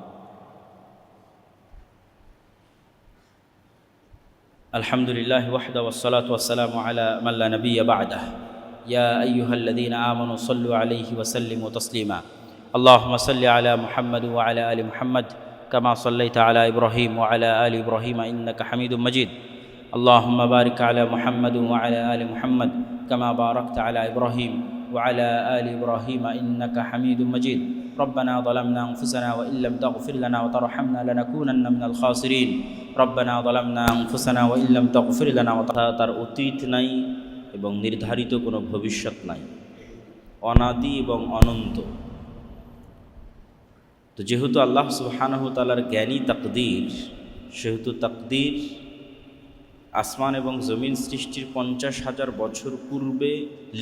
আলহামদুলিল্লাহ ওয়াহদা ওয়াসসালাতু ওয়াসসালামু আলা মান লা নাবিয়্যা বা'দাহ। يا أيها الذين آمنوا صلوا عليه وسلموا تسليما اللهم صل على محمد وعلى آل محمد كما صليت على إبراهيم وعلى آل إبراهيم إنك حميد مجيد اللهم بارك على محمد وعلى آل محمد كما باركت على إبراهيم وعلى آل إبراهيم إنك حميد مجيد ربنا ظلمنا أنفسنا وإن لم تغفر لنا وترحمنا لنكونن من الخاسرين ربنا ظلمنا أنفسنا وإن لم تغفر لنا তার অতীত নাই এবং নির্ধারিত কোনো ভবিষ্যৎ নাই, অনাদি এবং অনন্ত। তো যেহেতু আল্লাহ সুবহানাহু ওয়া তাআলার জ্ঞানী তাকদীর, সেহেতু তাকদীর আসমান এবং জমিন সৃষ্টির 50,000 বছর পূর্বে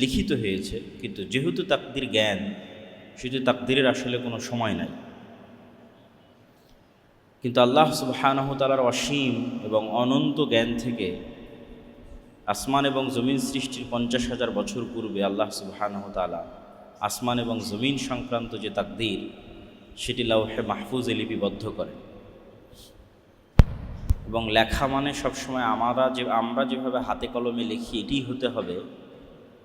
লিখিত হয়েছে। কিন্তু যেহেতু তাকদীর জ্ঞান, সেহেতু তাকদীরের আসলে কোনো সময় নাই। কিন্তু আল্লাহ সুবহানাহু ওয়া তাআলার অসীম এবং অনন্ত জ্ঞান থেকে আসমান এবং জমিন সৃষ্টির 50,000 বছর পূর্বে আল্লাহ সুবহানাহু ওয়া তাআলা আসমান এবং জমিন সংক্রান্ত যে তাকদীর, সেটি লাওহে মাহফুজে লিপিবদ্ধ করেন। এবং লেখা মানে সবসময় আমরা যেভাবে হাতে কলমে লিখি এটি হতে হবে,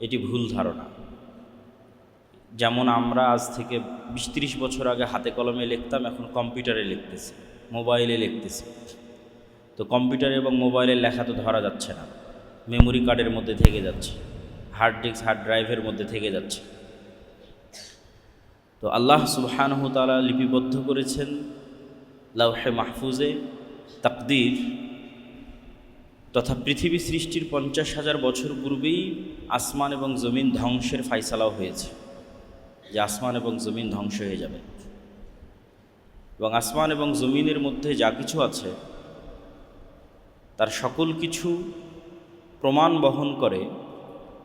এটি ভুল ধারণা। যেমন আমরা আজ থেকে 20-30 বছর আগে হাতে কলমে লিখতাম, এখন কম্পিউটারে লিখতেছি, মোবাইলে লিখতেছি। তো কম্পিউটার এবং মোবাইলের লেখা তো ধরা যাচ্ছে না, মেমোরি কার্ডের মধ্যে থেকে যাচ্ছে, হার্ড ড্রাইভের মধ্যে থেকে যাচ্ছে। তো আল্লাহ সুবহানাহু ওয়া তাআলা লিপিবদ্ধ করেছেন লাওহে মাহফুজে তাকদীর, তথা পৃথিবী সৃষ্টির 50,000 বছর পূর্বেই আসমান এবং জমিন ধ্বংসের ফায়সালাও হয়েছে, যে আসমান এবং জমিন ধ্বংস হয়ে যাবে। এবং আসমান এবং জমিনের মধ্যে যা কিছু আছে তার সকল কিছু প্রমাণ বহন করে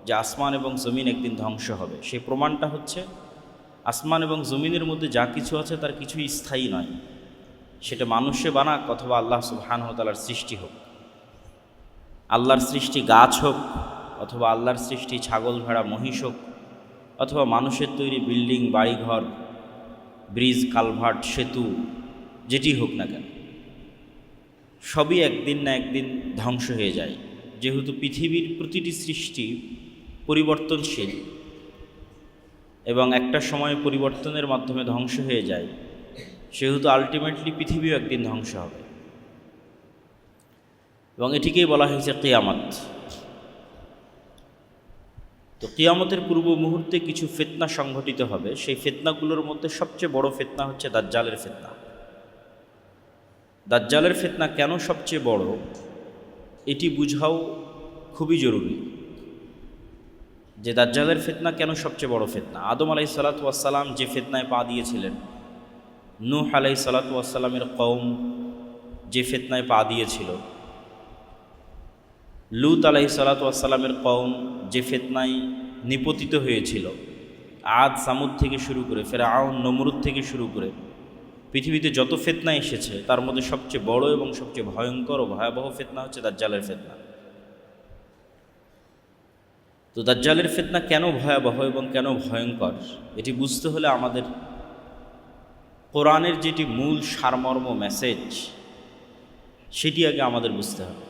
যে আসমান এবং জমিন একদিন ধ্বংস হবে। সেই প্রমাণটা হচ্ছে আসমান এবং জমিনের মধ্যে যা কিছু আছে তার কিছুই স্থায়ী নয়, সেটা মানুষে বানাক অথবা আল্লাহ সুবহানাহু ওয়া তাআলার সৃষ্টি হোক। আল্লাহর সৃষ্টি গাছ হোক অথবা আল্লাহর সৃষ্টি ছাগল ভেড়া মহিষ হোক অথবা মানুষের তৈরি বিল্ডিং বাড়িঘর ব্রিজ কালভার্ট সেতু যেটি হোক না কেন, সবই একদিন না একদিন ধ্বংস হয়ে যায়। যেহেতু পৃথিবীর প্রতিটি সৃষ্টি পরিবর্তনশীল এবং একটা সময় পরিবর্তনের মাধ্যমে ধ্বংস হয়ে যায়, সেহেতু আলটিমেটলি পৃথিবীও একদিন ধ্বংস হবে। এবং এটিকেই বলা হয়েছে কিয়ামত। তো কিয়ামতের পূর্ব মুহূর্তে কিছু ফিতনা সংঘটিত হবে। সেই ফিতনাগুলোর মধ্যে সবচেয়ে বড় ফিতনা হচ্ছে দাজ্জালের ফিতনা। দাজ্জালের ফিতনা কেন সবচেয়ে বড়, এটি বুঝাও খুবই জরুরি, যে দাজ্জালের ফিতনা কেন সবচেয়ে বড় ফিতনা। আদম আলাইহিসসালাতু ওয়াসসালাম যে ফিতনায় পা দিয়েছিলেন, নূহ আলাইহিসসালাতু ওয়াসসালামের কওম যে ফিতনায় পা দিয়েছিল, লূত আলাইহিসসালাতু ওয়াসসালামের কওম যে ফিতনায় নিপতিত হয়েছিল, আদ সামুদ থেকে শুরু করে ফেরাউন নমরুদ থেকে শুরু করে পৃথিবীতে যত ফিতনা এসেছে তার মধ্যে সবচেয়ে বড় এবং সবচেয়ে ভয়ঙ্কর ও ভয়াবহ ফিতনা হচ্ছে দাজ্জালের ফিতনা। তো দাজ্জালের ফিতনা কেন ভয়াবহ এবং কেন ভয়ঙ্কর, এটি বুঝতে হলে আমাদের কোরআনের যেটি মূল সারমর্ম মেসেজ, সেটি আগে আমাদের বুঝতে হবে।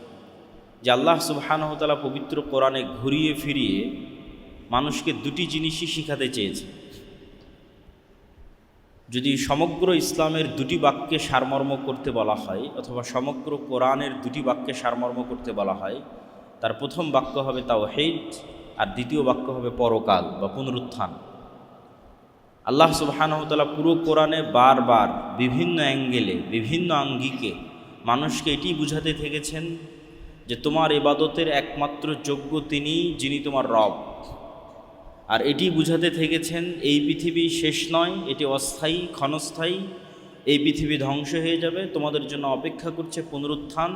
যে আল্লাহ সুবহানাহু ওয়া তাআলা পবিত্র কোরআনে ঘুরিয়ে ফিরিয়ে মানুষকে দুটি জিনিসই শিখাতে চেয়েছে। যদি সমগ্র ইসলামের দুটি বাক্যে সারমর্ম করতে বলা হয় অথবা সমগ্র কোরআনের দুটি বাক্যে সারমর্ম করতে বলা হয়, তার প্রথম বাক্য হবে তাওহীদ আর দ্বিতীয় বাক্য হবে পরকাল বা পুনরুত্থান। আল্লাহ সুবহানাহু ওয়া তাআলা পুরো কোরআনে বারবার বিভিন্ন অ্যাঙ্গেলে বিভিন্ন আঙ্গিকে মানুষকে এটি বুঝাতে থেকেছেন যে তোমার ইবাদতের একমাত্র যোগ্য তিনি, যিনি তোমার রব। আর এটি বুঝাতে থেকেছেন এই পৃথিবী শেষ নয়, এটি অস্থায়ী ক্ষণস্থায়ী, এই পৃথিবী ধ্বংস হয়ে যাবে, তোমাদের জন্য অপেক্ষা করছে পুনরুত্থান,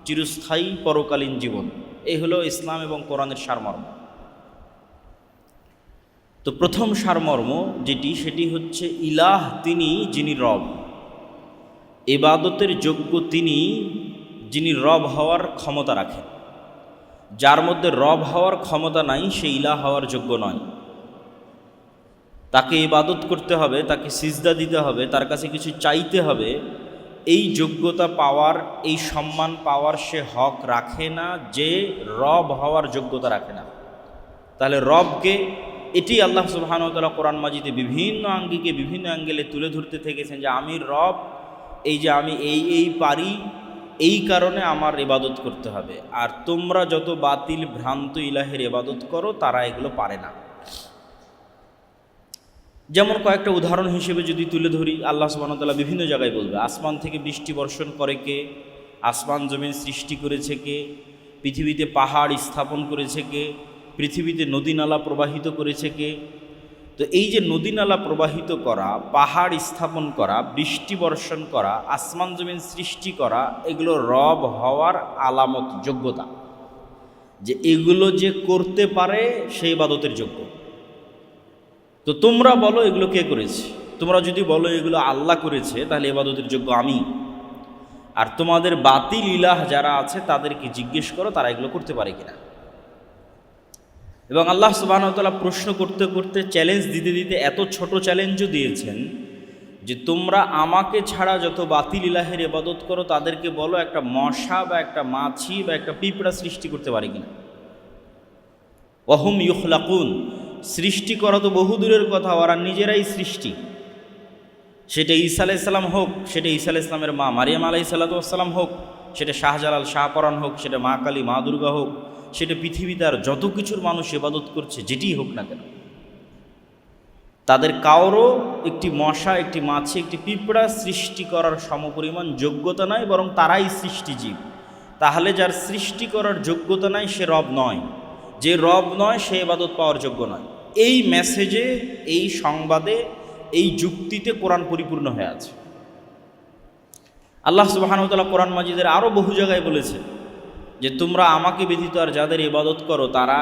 চিরস্থায়ী পরকালীন জীবন। এই হলো ইসলাম এবং কোরআনের সারমর্ম। তো প্রথম সারমর্ম যেটি, সেটি হচ্ছে ইলাহ তিনি, যিনি রব। ইবাদতের যোগ্য তিনি, যিনি রব হওয়ার ক্ষমতা রাখেন। যার মধ্যে রব হওয়ার ক্ষমতা নাই, সে ইলাহ হওয়ার যোগ্য নয়। তাকে ইবাদত করতে হবে, তাকে সিজদা দিতে হবে, তার কাছে কিছু চাইতে হবে, এই যোগ্যতা পাওয়ার, এই সম্মান পাওয়ার সে হক রাখে না, যে রব হওয়ার যোগ্যতা রাখে না। তাহলে রবকে এটি আল্লাহ সুবহানাহু ওয়া তাআলা কোরআন মাজিদে বিভিন্ন আঙ্গিকে বিভিন্ন অ্যাঙ্গেলে তুলে ধরতে থেকেছেন যে আমি রব, এই যে আমি এই পারি, এই কারণে আমার ইবাদত করতে হবে। আর তোমরা যত বাতিল ভ্রান্ত ইলাহের ইবাদত করো তারা এগুলো পারে না। যেমন কয়েকটা উদাহরণ হিসেবে যদি তুলে ধরি, আল্লাহ সুবহানাহু ওয়া তাআলা বিভিন্ন জায়গায় বলবে আসমান থেকে বৃষ্টি বর্ষণ করে কে, আসমান জমিন সৃষ্টি করেছে কে, পৃথিবীতে পাহাড় স্থাপন করেছে কে, পৃথিবীতে নদী নালা প্রবাহিত করেছে কে। তো এই যে নদী নালা প্রবাহিত করা, পাহাড় স্থাপন করা, বৃষ্টি বর্ষণ করা, আসমান জমিন সৃষ্টি করা, এগুলো রব হওয়ার আলামত, যোগ্যতা, যে এগুলো যে করতে পারে সে ইবাদতের যোগ্য। তো তোমরা বলো এগুলো কে করেছে? তোমরা যদি বলো এগুলো আল্লাহ করেছে, তাহলে ইবাদতের যোগ্য আমি। আর তোমাদের বাতিল ইলাহ যারা আছে তাদেরকে জিজ্ঞেস করো তারা এগুলো করতে পারে কিনা। এবং আল্লাহ সুবহানাহু ওয়া তাআলা প্রশ্ন করতে করতে, চ্যালেঞ্জ দিতে দিতে এত ছোট চ্যালেঞ্জও দিয়েছেন যে তোমরা আমাকে ছাড়া যত বাতিল ইলাহের ইবাদত করো তাদেরকে বলো একটা মশা বা একটা মাছি বা একটা পিঁপড়া সৃষ্টি করতে পারে কিনা। ওয়াহুম ইখলাকুন, সৃষ্টি করা তো বহু দূরের কথা, ওরা নিজেরাই সৃষ্টি। সেটা ঈসা আলাইহিস সালাম হোক, সেটা ঈসা আলাইহিস সালামের মা মারিয়াম আলাইহিস সালাম হোক, সেটা শাহজালাল শাহপরান হোক, সেটা মা কালী মা দুর্গা হোক, সেটা পৃথিবীতে আর যত কিছুর মানুষ ইবাদত করছে যেটি হোক না কেন, তাদের কারো একটি মশা, একটি মাছি, একটি পিঁপড়া সৃষ্টি করার সমপরিমাণ যোগ্যতা নাই, বরং তারাই সৃষ্টিজীব। তাহলে যার সৃষ্টি করার যোগ্যতা নাই সে রব নয়, যে রব নয় সে ইবাদত পাওয়ার যোগ্য নয়। এই মেসেজে, এই সংবাদে, এই যুক্তিতে কোরআন পরিপূর্ণ হয়ে আছে। আল্লাহ সুবহানাহু ওয়া তাআলা কোরআন মাজিদের আরও বহু জায়গায় বলেছে যে তোমরা আমাকে ব্যতীত আর যাদের ইবাদত করো তারা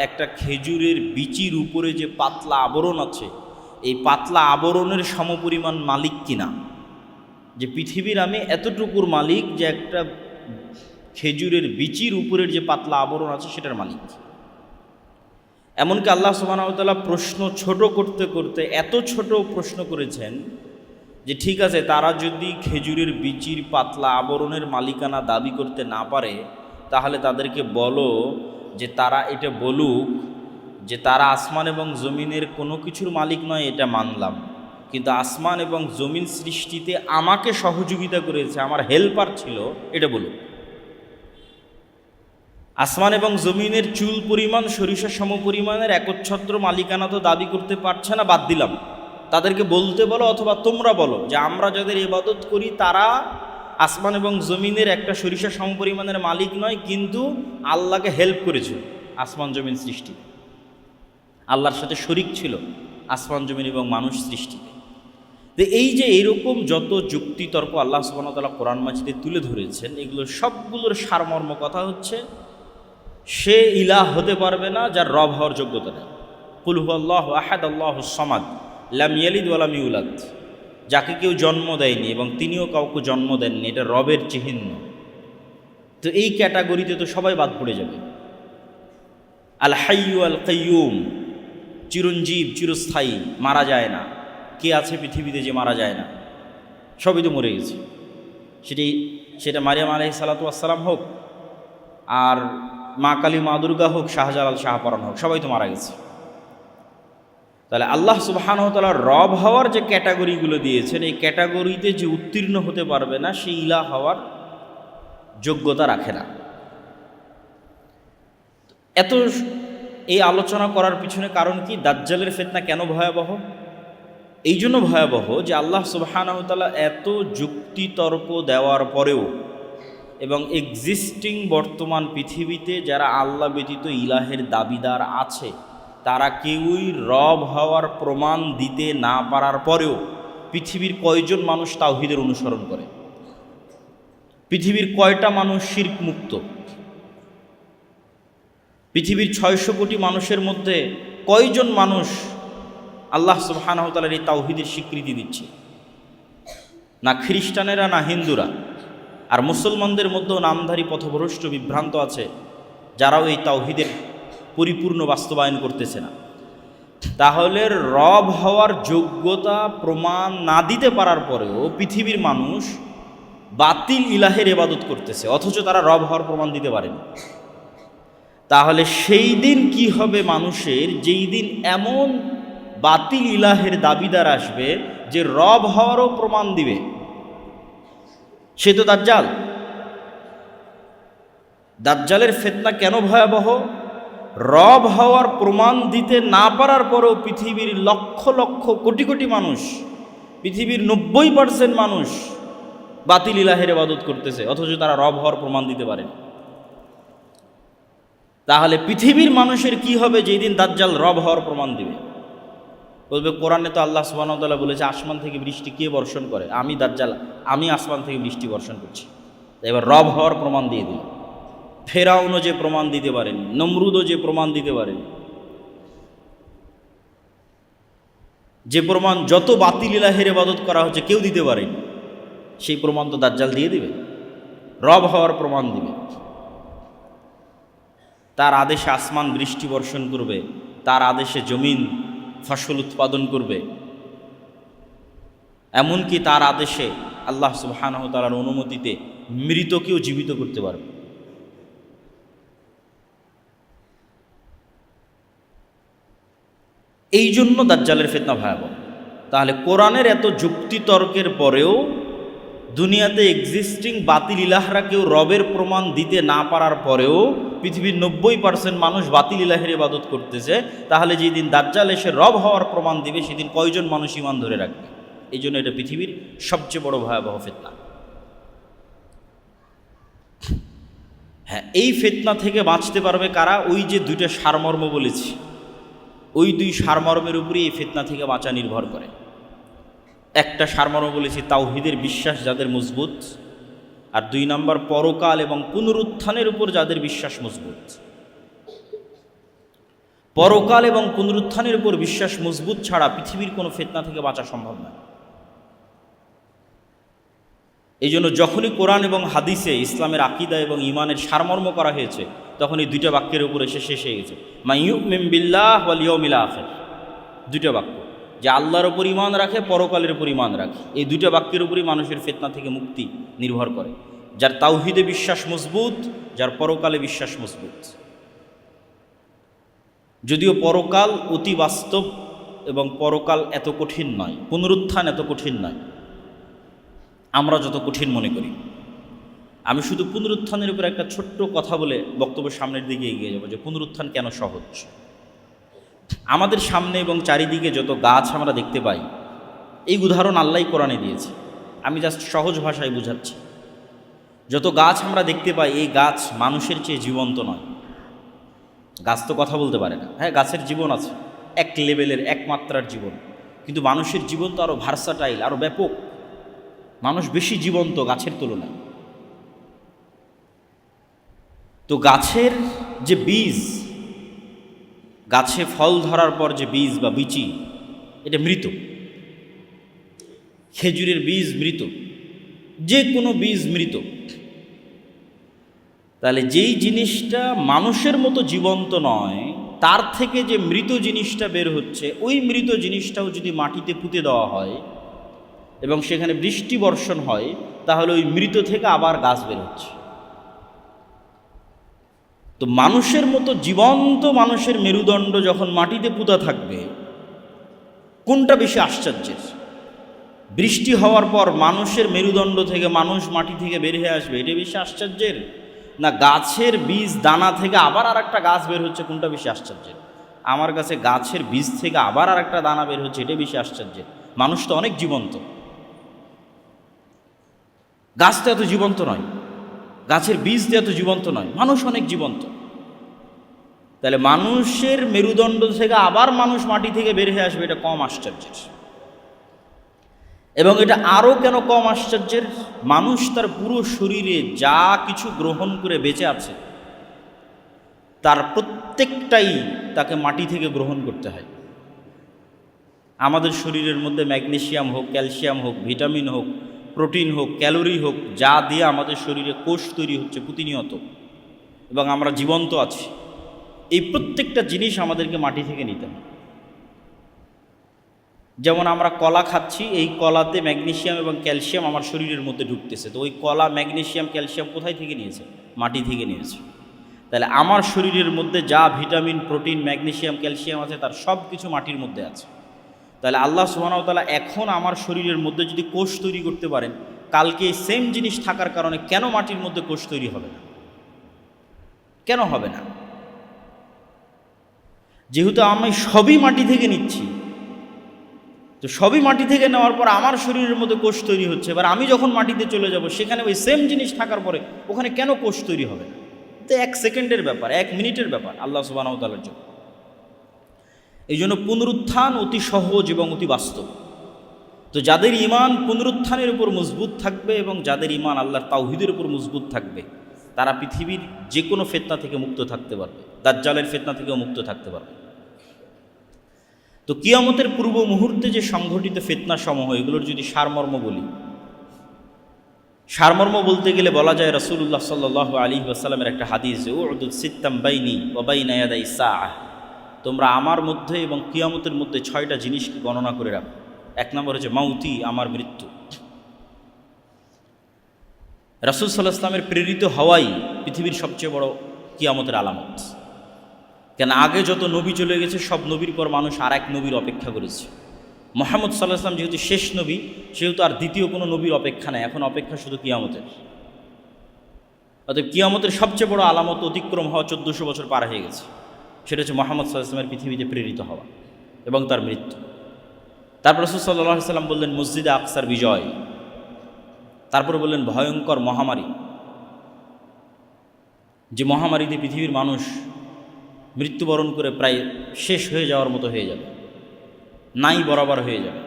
একটা খেজুরের বিচির উপরে যে পাতলা আবরণ আছে, এই পাতলা আবরণের সমপরিমাণ মালিক কিনা। যে পৃথিবীর আমি এতটুকুর মালিক যে একটা খেজুরের বিচির উপরের যে পাতলা আবরণ আছে সেটার মালিক। এমনকি আল্লাহ সুবহানাহু ওয়া তাআলা প্রশ্ন ছোট করতে করতে এত ছোট প্রশ্ন করেছেন যে ঠিক আছে, তারা যদি খেজুরের বিচির পাতলা আবরণের মালিকানা দাবি করতে না পারে, তাহলে তাদেরকে বলো যে তারা এটা বলুক যে তারা আসমান এবং জমিনের কোনো কিছুর মালিক নয়, এটা মানলাম, কিন্তু আসমান এবং জমিন সৃষ্টিতে আমাকে সহযোগিতা করেছে, আমার হেল্পার ছিল, এটা বলুক। আসমান এবং জমিনের চুল পরিমাণ, সরিষা সমপরিমাণের একচ্ছত্র মালিকানা তো দাবি করতে পারছে না, বাদ দিলাম, তাদেরকে বলতে বলো, অথবা তোমরা বলো যে আমরা যাদের ইবাদত করি তারা আসমান এবং জমিনের একটা সরিষা সমপরিমাণের মালিক নয়, কিন্তু আল্লাহকে হেল্প করেছিল আসমান জমিন সৃষ্টি, আল্লাহর সাথে শরিক ছিল আসমান জমিন এবং মানুষ সৃষ্টিতে। তো এই যে এইরকম যত যুক্তিতর্ক আল্লাহ সুবহানাহু ওয়া তাআলা কোরআন মাজিদে তুলে ধরেছেন, এগুলো সবগুলোর সারমর্ম কথা হচ্ছে সে ইলাহ হতে পারবে না যার রব হওয়ার যোগ্যতা নেই। কুল হুয়াল্লাহু আহাদ আল্লাহুস সামাদ লাম ইয়ালিদ ওয়া লাম ইউলাদ, যাকে কেউ জন্ম দেয়নি এবং তিনিও কাউকে জন্ম দেননি, এটা রবের চিহ্ন। তো এই ক্যাটাগরিতে তো সবাই বাদ পড়ে যাবে। আল হাইয়্যু আল কাইয়্যুম, চিরঞ্জীব, চিরস্থায়ী, মারা যায় না। কে আছে পৃথিবীতে যে মারা যায় না? সবই তো মরে গেছে। সেটা মারিয়াম আলাইহিস সালাতু ওয়াস সালাম হোক, আর মা কালী মা দুর্গা হোক, শাহজালাল শাহপরান হোক, সবাই তো মারা গেছে। তাহলে আল্লাহ সুবহানাহু ওয়া তাআলা রব হওয়ার যে ক্যাটাগরিগুলো দিয়েছেন, এই ক্যাটাগরিতে যে উত্তীর্ণ হতে পারবে না সে ইলাহ হওয়ার যোগ্যতা রাখে না। এত এই আলোচনা করার পিছনে কারণ কি? দাজ্জালের ফিতনা কেন ভয়াবহ? এই জন্য ভয়াবহ যে আল্লাহ সুবহানাহু ওয়া তাআলা এত যুক্তিতর্ক দেওয়ার পরেও এবং এক্সিস্টিং বর্তমান পৃথিবীতে যারা আল্লাহ ব্যতীত ইলাহের দাবিদার আছে তারা কেউই রব হওয়ার প্রমাণ দিতে না পারার পরেও পৃথিবীর কয়জন মানুষ তাওহীদের অনুসরণ করে? পৃথিবীর কয়টা মানুষ শিরক মুক্ত? পৃথিবীর 600 কোটি মানুষের মধ্যে কয়জন মানুষ আল্লাহ সুবহানাহু ওয়া তাআলার এই তাওহীদের স্বীকৃতি দিচ্ছে? না খ্রিস্টানেরা, না হিন্দুরা। আর মুসলমানদের মধ্যেও নামধারী পথভ্রষ্ট বিভ্রান্ত আছে যারাও এই তাওহীদের পরিপূর্ণ বাস্তবায়ন করতেছে না। তাহলে রব হওয়ার যোগ্যতা প্রমাণ না দিতে পারার পরেও পৃথিবীর মানুষ বাতিল ইলাহের ইবাদত করতেছে, অথচ তারা রব হওয়ার প্রমাণ দিতে পারেনি। তাহলে সেই দিন কি হবে মানুষের, যেই দিন এমন বাতিল ইলাহের দাবিদার আসবে যে রব হওয়ারও প্রমাণ দিবে, সে তো দাজ্জাল। দাজ্জালের ফিতনা কেন ভয়াবহ? রব হওয়ার প্রমাণ দিতে না পারার পরেও পৃথিবীর লক্ষ লক্ষ কোটি কোটি মানুষ, পৃথিবীর 90% মানুষ বাতিল ইলাহের ইবাদত করতেছে, অথচ তারা রব হওয়ার প্রমাণ দিতে পারে। তাহলে পৃথিবীর মানুষের কি হবে যেই দিন দাজ্জাল রব হওয়ার প্রমাণ দিবে? বলবে কোরআনে তো আল্লাহ সুবহানাহু ওয়া তাআলা বলেছে আসমান থেকে বৃষ্টি কে বর্ষণ করে? আমি দাজ্জাল, আমি আসমান থেকে বৃষ্টি বর্ষণ করছি। এবার রব হওয়ার প্রমাণ দিয়ে দিল। ফেরাউনও যে প্রমাণ দিতে পারেনি, নমরুদও যে প্রমাণ দিতে পারেনি, যে প্রমাণ যত বাতিল ইলাহের ইবাদত করা হচ্ছে কেউ দিতে পারেনি, সেই প্রমাণ তো দাজ্জাল দিয়ে দিবে, রব হওয়ার প্রমাণ দিবে। তার আদেশে আসমান বৃষ্টি বর্ষণ করবে, তার আদেশে জমিন ফসল উৎপাদন করবে, এমনকি তার আদেশে আল্লাহ সুবহানাহু ওয়া তাআলার অনুমতিতে মৃতকেও জীবিত করতে পারবে। এই জন্য দাজ্জালের ফিতনা ভয়াবহ। তাহলে কোরআনের এত যুক্তি তর্কের পরেও দুনিয়াতে এক্সিস্টিং বাতিল ইলাহরা কেউ রবের প্রমাণ দিতে না পারার পরেও পৃথিবীর 90% মানুষ বাতিল ইলাহের ইবাদত করতেছে। তাহলে যেদিন দাজ্জাল এসে রব হওয়ার প্রমাণ দিবে সেদিন কয়জন মানুষ ঈমান ধরে রাখবে? এই জন্য এটা পৃথিবীর সবচেয়ে বড় ভয়াবহ ফিতনা। হ্যাঁ, এই ফিতনা থেকে বাঁচতে পারবে কারা? ওই যে দুইটা সারমর্ম বলেছি, ওই দুই সারমর্মের উপরেই এই ফিতনা থেকে বাঁচা নির্ভর করে। একটা সারমর্ম বলেছি তাওহীদের বিশ্বাস যাদের মজবুত, আর 2 নম্বর পরকাল এবং পুনরুত্থানের উপর যাদের বিশ্বাস মজবুত। পরকাল এবং পুনরুত্থানের উপর বিশ্বাস মজবুত ছাড়া পৃথিবীর কোনো ফিতনা থেকে বাঁচা সম্ভব নয়। এই জন্য যখনই কোরআন এবং হাদিসে ইসলামের আকীদা এবং ঈমানের সারমর্ম করা হয়েছে তখন এই দুইটা বাক্যের উপর এসে শেষ হয়ে গেছে, মা ইউমিন বিল্লাহ ওয়াল ইয়াউমিল আখির। দুইটা বাক্য, যে আল্লাহর উপর ঈমান রাখে, পরকালের উপর ঈমান রাখে, এই দুইটা বাক্যের উপরই মানুষের ফিতনা থেকে মুক্তি নির্ভর করে। যার তাওহীদে বিশ্বাস মজবুত, যার পরকালে বিশ্বাস মজবুত। যদিও পরকাল অতি বাস্তব এবং পরকাল এত কঠিন নয়, পুনরুত্থান এত কঠিন নয় আমরা যত কঠিন মনে করি। আমি শুধু পুনরুত্থানের উপর একটা ছোট্ট কথা বলে বক্তব্যের সামনের দিকে এগিয়ে যাব, যে পুনরুত্থান কেন সহজ। আমাদের সামনে এবং চারিদিকে যত গাছ আমরা দেখতে পাই, এই উদাহরণ আল্লাহই কোরআনে দিয়েছে, আমি জাস্ট সহজ ভাষায় বুঝাচ্ছি। যত গাছ আমরা দেখতে পাই, এই গাছ মানুষের চেয়ে জীবন্ত নয়। গাছ তো কথা বলতে পারে না, হ্যাঁ গাছের জীবন আছে, এক লেভেলের এক মাত্রার জীবন, কিন্তু মানুষের জীবন তো আরও ভার্সাটাইল, আরও ব্যাপক। মানুষ বেশি জীবন্ত গাছের তুলনায়। তো গাছের যে বীজ, গাছে ফল ধরার পর যে বীজ বা বিচি, এটা মৃত। খেজুরের বীজ মৃত, যে কোনো বীজ মৃত। তাহলে যেই জিনিসটা মানুষের মতো জীবন্ত নয়, তার থেকে যে মৃত জিনিসটা বের হচ্ছে, ওই মৃত জিনিসটাও যদি মাটিতে পুঁতে দেওয়া হয় এবং সেখানে বৃষ্টি বর্ষণ হয়, তাহলে ওই মৃত থেকে আবার গাছ বের হচ্ছে। তো মানুষের মতো জীবন্ত মানুষের মেরুদণ্ড যখন মাটিতে পুঁতা থাকবে, কোনটা বেশি আশ্চর্যের? বৃষ্টি হওয়ার পর মানুষের মেরুদণ্ড থেকে মানুষ মাটি থেকে বের হয়ে আসবে, এটা বেশি আশ্চর্যের? না গাছের বীজ দানা থেকে আবার আর একটা গাছ বের হচ্ছে, কোনটা বেশি আশ্চর্যের? আমার কাছে গাছের বীজ থেকে আবার আর একটা দানা বের হচ্ছে, এটা বেশি আশ্চর্যের। মানুষ তো অনেক জীবন্ত, গাছ তো এত জীবন্ত নয়, গাছের বীজ তো এত জীবন্ত নয়, মানুষ অনেক জীবন্ত। তাহলে মানুষের মেরুদণ্ড থেকে আবার মানুষ মাটি থেকে বের হয়ে আসবে, এটা কম আশ্চর্যের। এবং এটা আরও কেন কম আশ্চর্যের? মানুষ তার পুরো শরীরে যা কিছু গ্রহণ করে বেঁচে আছে, তার প্রত্যেকটাই তাকে মাটি থেকে গ্রহণ করতে হয়। আমাদের শরীরের মধ্যে ম্যাগনেসিয়াম হোক, ক্যালসিয়াম হোক, ভিটামিন হোক, প্রোটিন হোক, ক্যালোরি হোক, যা দিয়ে আমাদের শরীরে কোষ তৈরি হচ্ছে প্রতিনিয়ত এবং আমরা জীবন্ত আছি, এই প্রত্যেকটা জিনিস আমাদেরকে মাটি থেকে নিতে হয়। যেমন আমরা কলা খাচ্ছি, এই কলাতে ম্যাগনেসিয়াম এবং ক্যালসিয়াম আমার শরীরের মধ্যে ঢুকতেছে, তো ওই কলা ম্যাগনেসিয়াম ক্যালসিয়াম কোথায় থেকে নিয়েছে? মাটি থেকে নিয়েছে। তাহলে আমার শরীরের মধ্যে যা ভিটামিন, প্রোটিন, ম্যাগনেসিয়াম, ক্যালসিয়াম আছে তার সব কিছু মাটির মধ্যে আছে। তাহলে আল্লাহ সুবহানাহু ওয়া তাআলা এখন আমার শরীরের মধ্যে যদি কোষ তৈরি করতে পারেন, কালকে এই সেম জিনিস থাকার কারণে কেন মাটির মধ্যে কোষ তৈরি হবে না? কেন হবে না? যেহেতু আমি সবই মাটি থেকে নিচ্ছি, তো সবই মাটি থেকে নেওয়ার পর আমার শরীরের মধ্যে কোষ তৈরি হচ্ছে, এবার আমি যখন মাটিতে চলে যাব সেখানে ওই সেম জিনিস থাকার পরে ওখানে কেন কোষ তৈরি হবে না? তো 1 সেকেন্ডের ব্যাপার, 1 মিনিটের ব্যাপার আল্লাহ সুবহানাহু ওয়া তাআলার জন্য। এই জন্য পুনরুত্থান অতি সহজ এবং অতি বাস্তব। তো যাদের ঈমান পুনরুত্থানের উপর মজবুত থাকবে এবং যাদের ঈমান আল্লাহর তাওহীদের উপর মজবুত থাকবে, তারা পৃথিবীর যে কোনো ফিতনা থেকে মুক্ত থাকতে পারবে, দাজ্জালের ফিতনা থেকেও মুক্ত থাকতে পারবে। তো কিয়ামতের পূর্ব মুহূর্তে যে সংঘটিত ফিতনা সমূহ, এগুলোর যদি সারমর্ম বলি, সারমর্ম বলতে গেলে বলা যায় রাসূলুল্লাহ সাল্লাল্লাহু আলাইহি ওয়াসাল্লামের একটা হাদিস, উদুদ সিত্তাম বাইনি ওয়া বাইনা ইয়াদাই সাআহ, তোমরা আমার মধ্যে এবং কিয়ামতের মধ্যে 6টা জিনিসকে গণনা করে রাখো। 1 নম্বর হচ্ছে মাউতি, আমার মৃত্যু। রাসূল সাল্লাল্লাহু আলাইহি ওয়াসাল্লামের প্রেরিত হওয়াই পৃথিবীর সবচেয়ে বড় কিয়ামতের আলামত। কেন আগে যত নবী চলে গেছে সব নবীর পর মানুষ আর এক নবীর অপেক্ষা করেছে। মুহাম্মদ সাল্লাল্লাহু আলাইহি ওয়াসাল্লাম যেহেতু শেষ নবী, সেহেতু আর দ্বিতীয় কোনো নবীর অপেক্ষা নেই, এখন অপেক্ষা শুধু কিয়ামতের। অতএব কিয়ামতের সবচেয়ে বড় আলামত অতিক্রম হওয়া 1400 বছর পার হয়ে গেছে, সেটা হচ্ছে মুহাম্মদ সাল্লাল্লাহু আলাইহি ওয়াসাল্লামের পৃথিবীতে প্রেরিত হওয়া এবং তার মৃত্যু। তারপর রাসূল সাল্লাল্লাহু আলাইহি ওয়াসাল্লাম বললেন মসজিদে আকসার বিজয়, তারপরে বললেন ভয়ঙ্কর মহামারী, যে মহামারীতে পৃথিবীর মানুষ মৃত্যুবরণ করে প্রায় শেষ হয়ে যাওয়ার মতো হয়ে যাবে, নাই বরাবর হয়ে যাবে।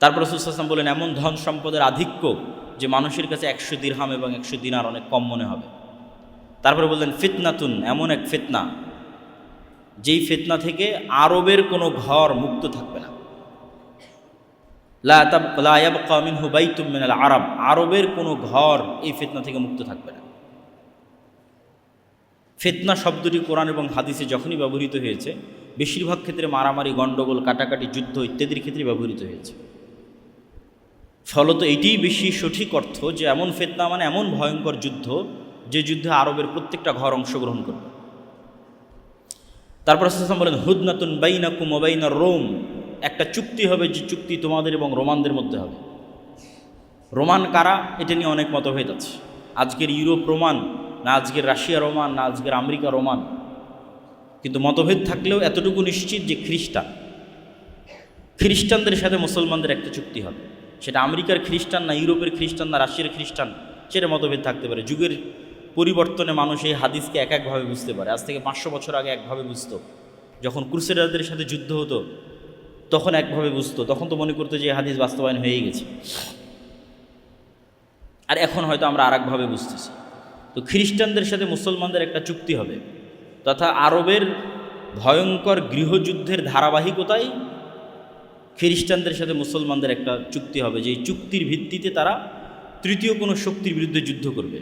তারপর রাসূল সাল্লাল্লাহু আলাইহি ওয়াসাল্লাম বললেন এমন ধন সম্পদের আধিক্য যে মানুষের কাছে 100 দিরহাম এবং 100 দিনার অনেক কম মনে হবে। তারপরে বললেন ফিতনাতুন, এমন এক ফিতনা যেই ফিতনা থেকে আরবের কোনো ঘর মুক্ত থাকবে না। লা ইয়াবকা মিনহু বাইতুম মিনাল আরব, আরবের কোনো ঘর এই ফিতনা থেকে মুক্ত থাকবে না। ফিতনা শব্দটি কোরআন এবং হাদিসে যখনই ব্যবহৃত হয়েছে, বেশিরভাগ ক্ষেত্রে মারামারি, গণ্ডগোল, কাটাকাটি, যুদ্ধ ইত্যাদির ক্ষেত্রে ব্যবহৃত হয়েছে। ফলত এটিই বেশি সঠিক অর্থ যে এমন ফিতনা মানে এমন ভয়ঙ্কর যুদ্ধ, যে যুদ্ধে আরবের প্রত্যেকটা ঘর অংশগ্রহণ করবে। তারপর রাসূল সাল্লাল্লাহু আলাইহি ওয়াসাল্লাম বলেন হুদনাতুন বাইনাকুম ওয়া বাইনার রোম, একটা চুক্তি হবে যে চুক্তি তোমাদের এবং রোমানদের মধ্যে হবে। রোমান কারা, এটা নিয়ে অনেক মতভেদ আছে। আজকের ইউরোপ রোমান না আজকের রাশিয়া রোমান না আজকের আমেরিকা রোমান, কিন্তু মতভেদ থাকলেও এতটুকু নিশ্চিত যে খ্রিস্টানদের সাথে মুসলমানদের একটা চুক্তি হবে। সেটা আমেরিকার খ্রিস্টান না ইউরোপের খ্রিস্টান না রাশিয়ার খ্রিস্টান, সেটা মতভেদ থাকতে পারে। যুগের পরিবর্তনে মানুষ এই হাদিসকে এক একভাবে বুঝতে পারে। আজ থেকে 500 বছর আগে একভাবে বুঝতো, যখন ক্রুসেডারদের সাথে যুদ্ধ হতো তখন একভাবে বুঝতো, তখন তো মনে করতো যে এই হাদিস বাস্তবায়ন হয়েই গেছে। আর এখন হয়তো আমরা আর একভাবে বুঝতেছি। তো খ্রিস্টানদের সাথে মুসলমানদের একটা চুক্তি হবে, তথা আরবের ভয়ঙ্কর গৃহযুদ্ধের ধারাবাহিকতায় খ্রিস্টানদের সাথে মুসলমানদের একটা চুক্তি হবে, যে এই চুক্তির ভিত্তিতে তারা তৃতীয় কোনো শক্তির বিরুদ্ধে যুদ্ধ করবে।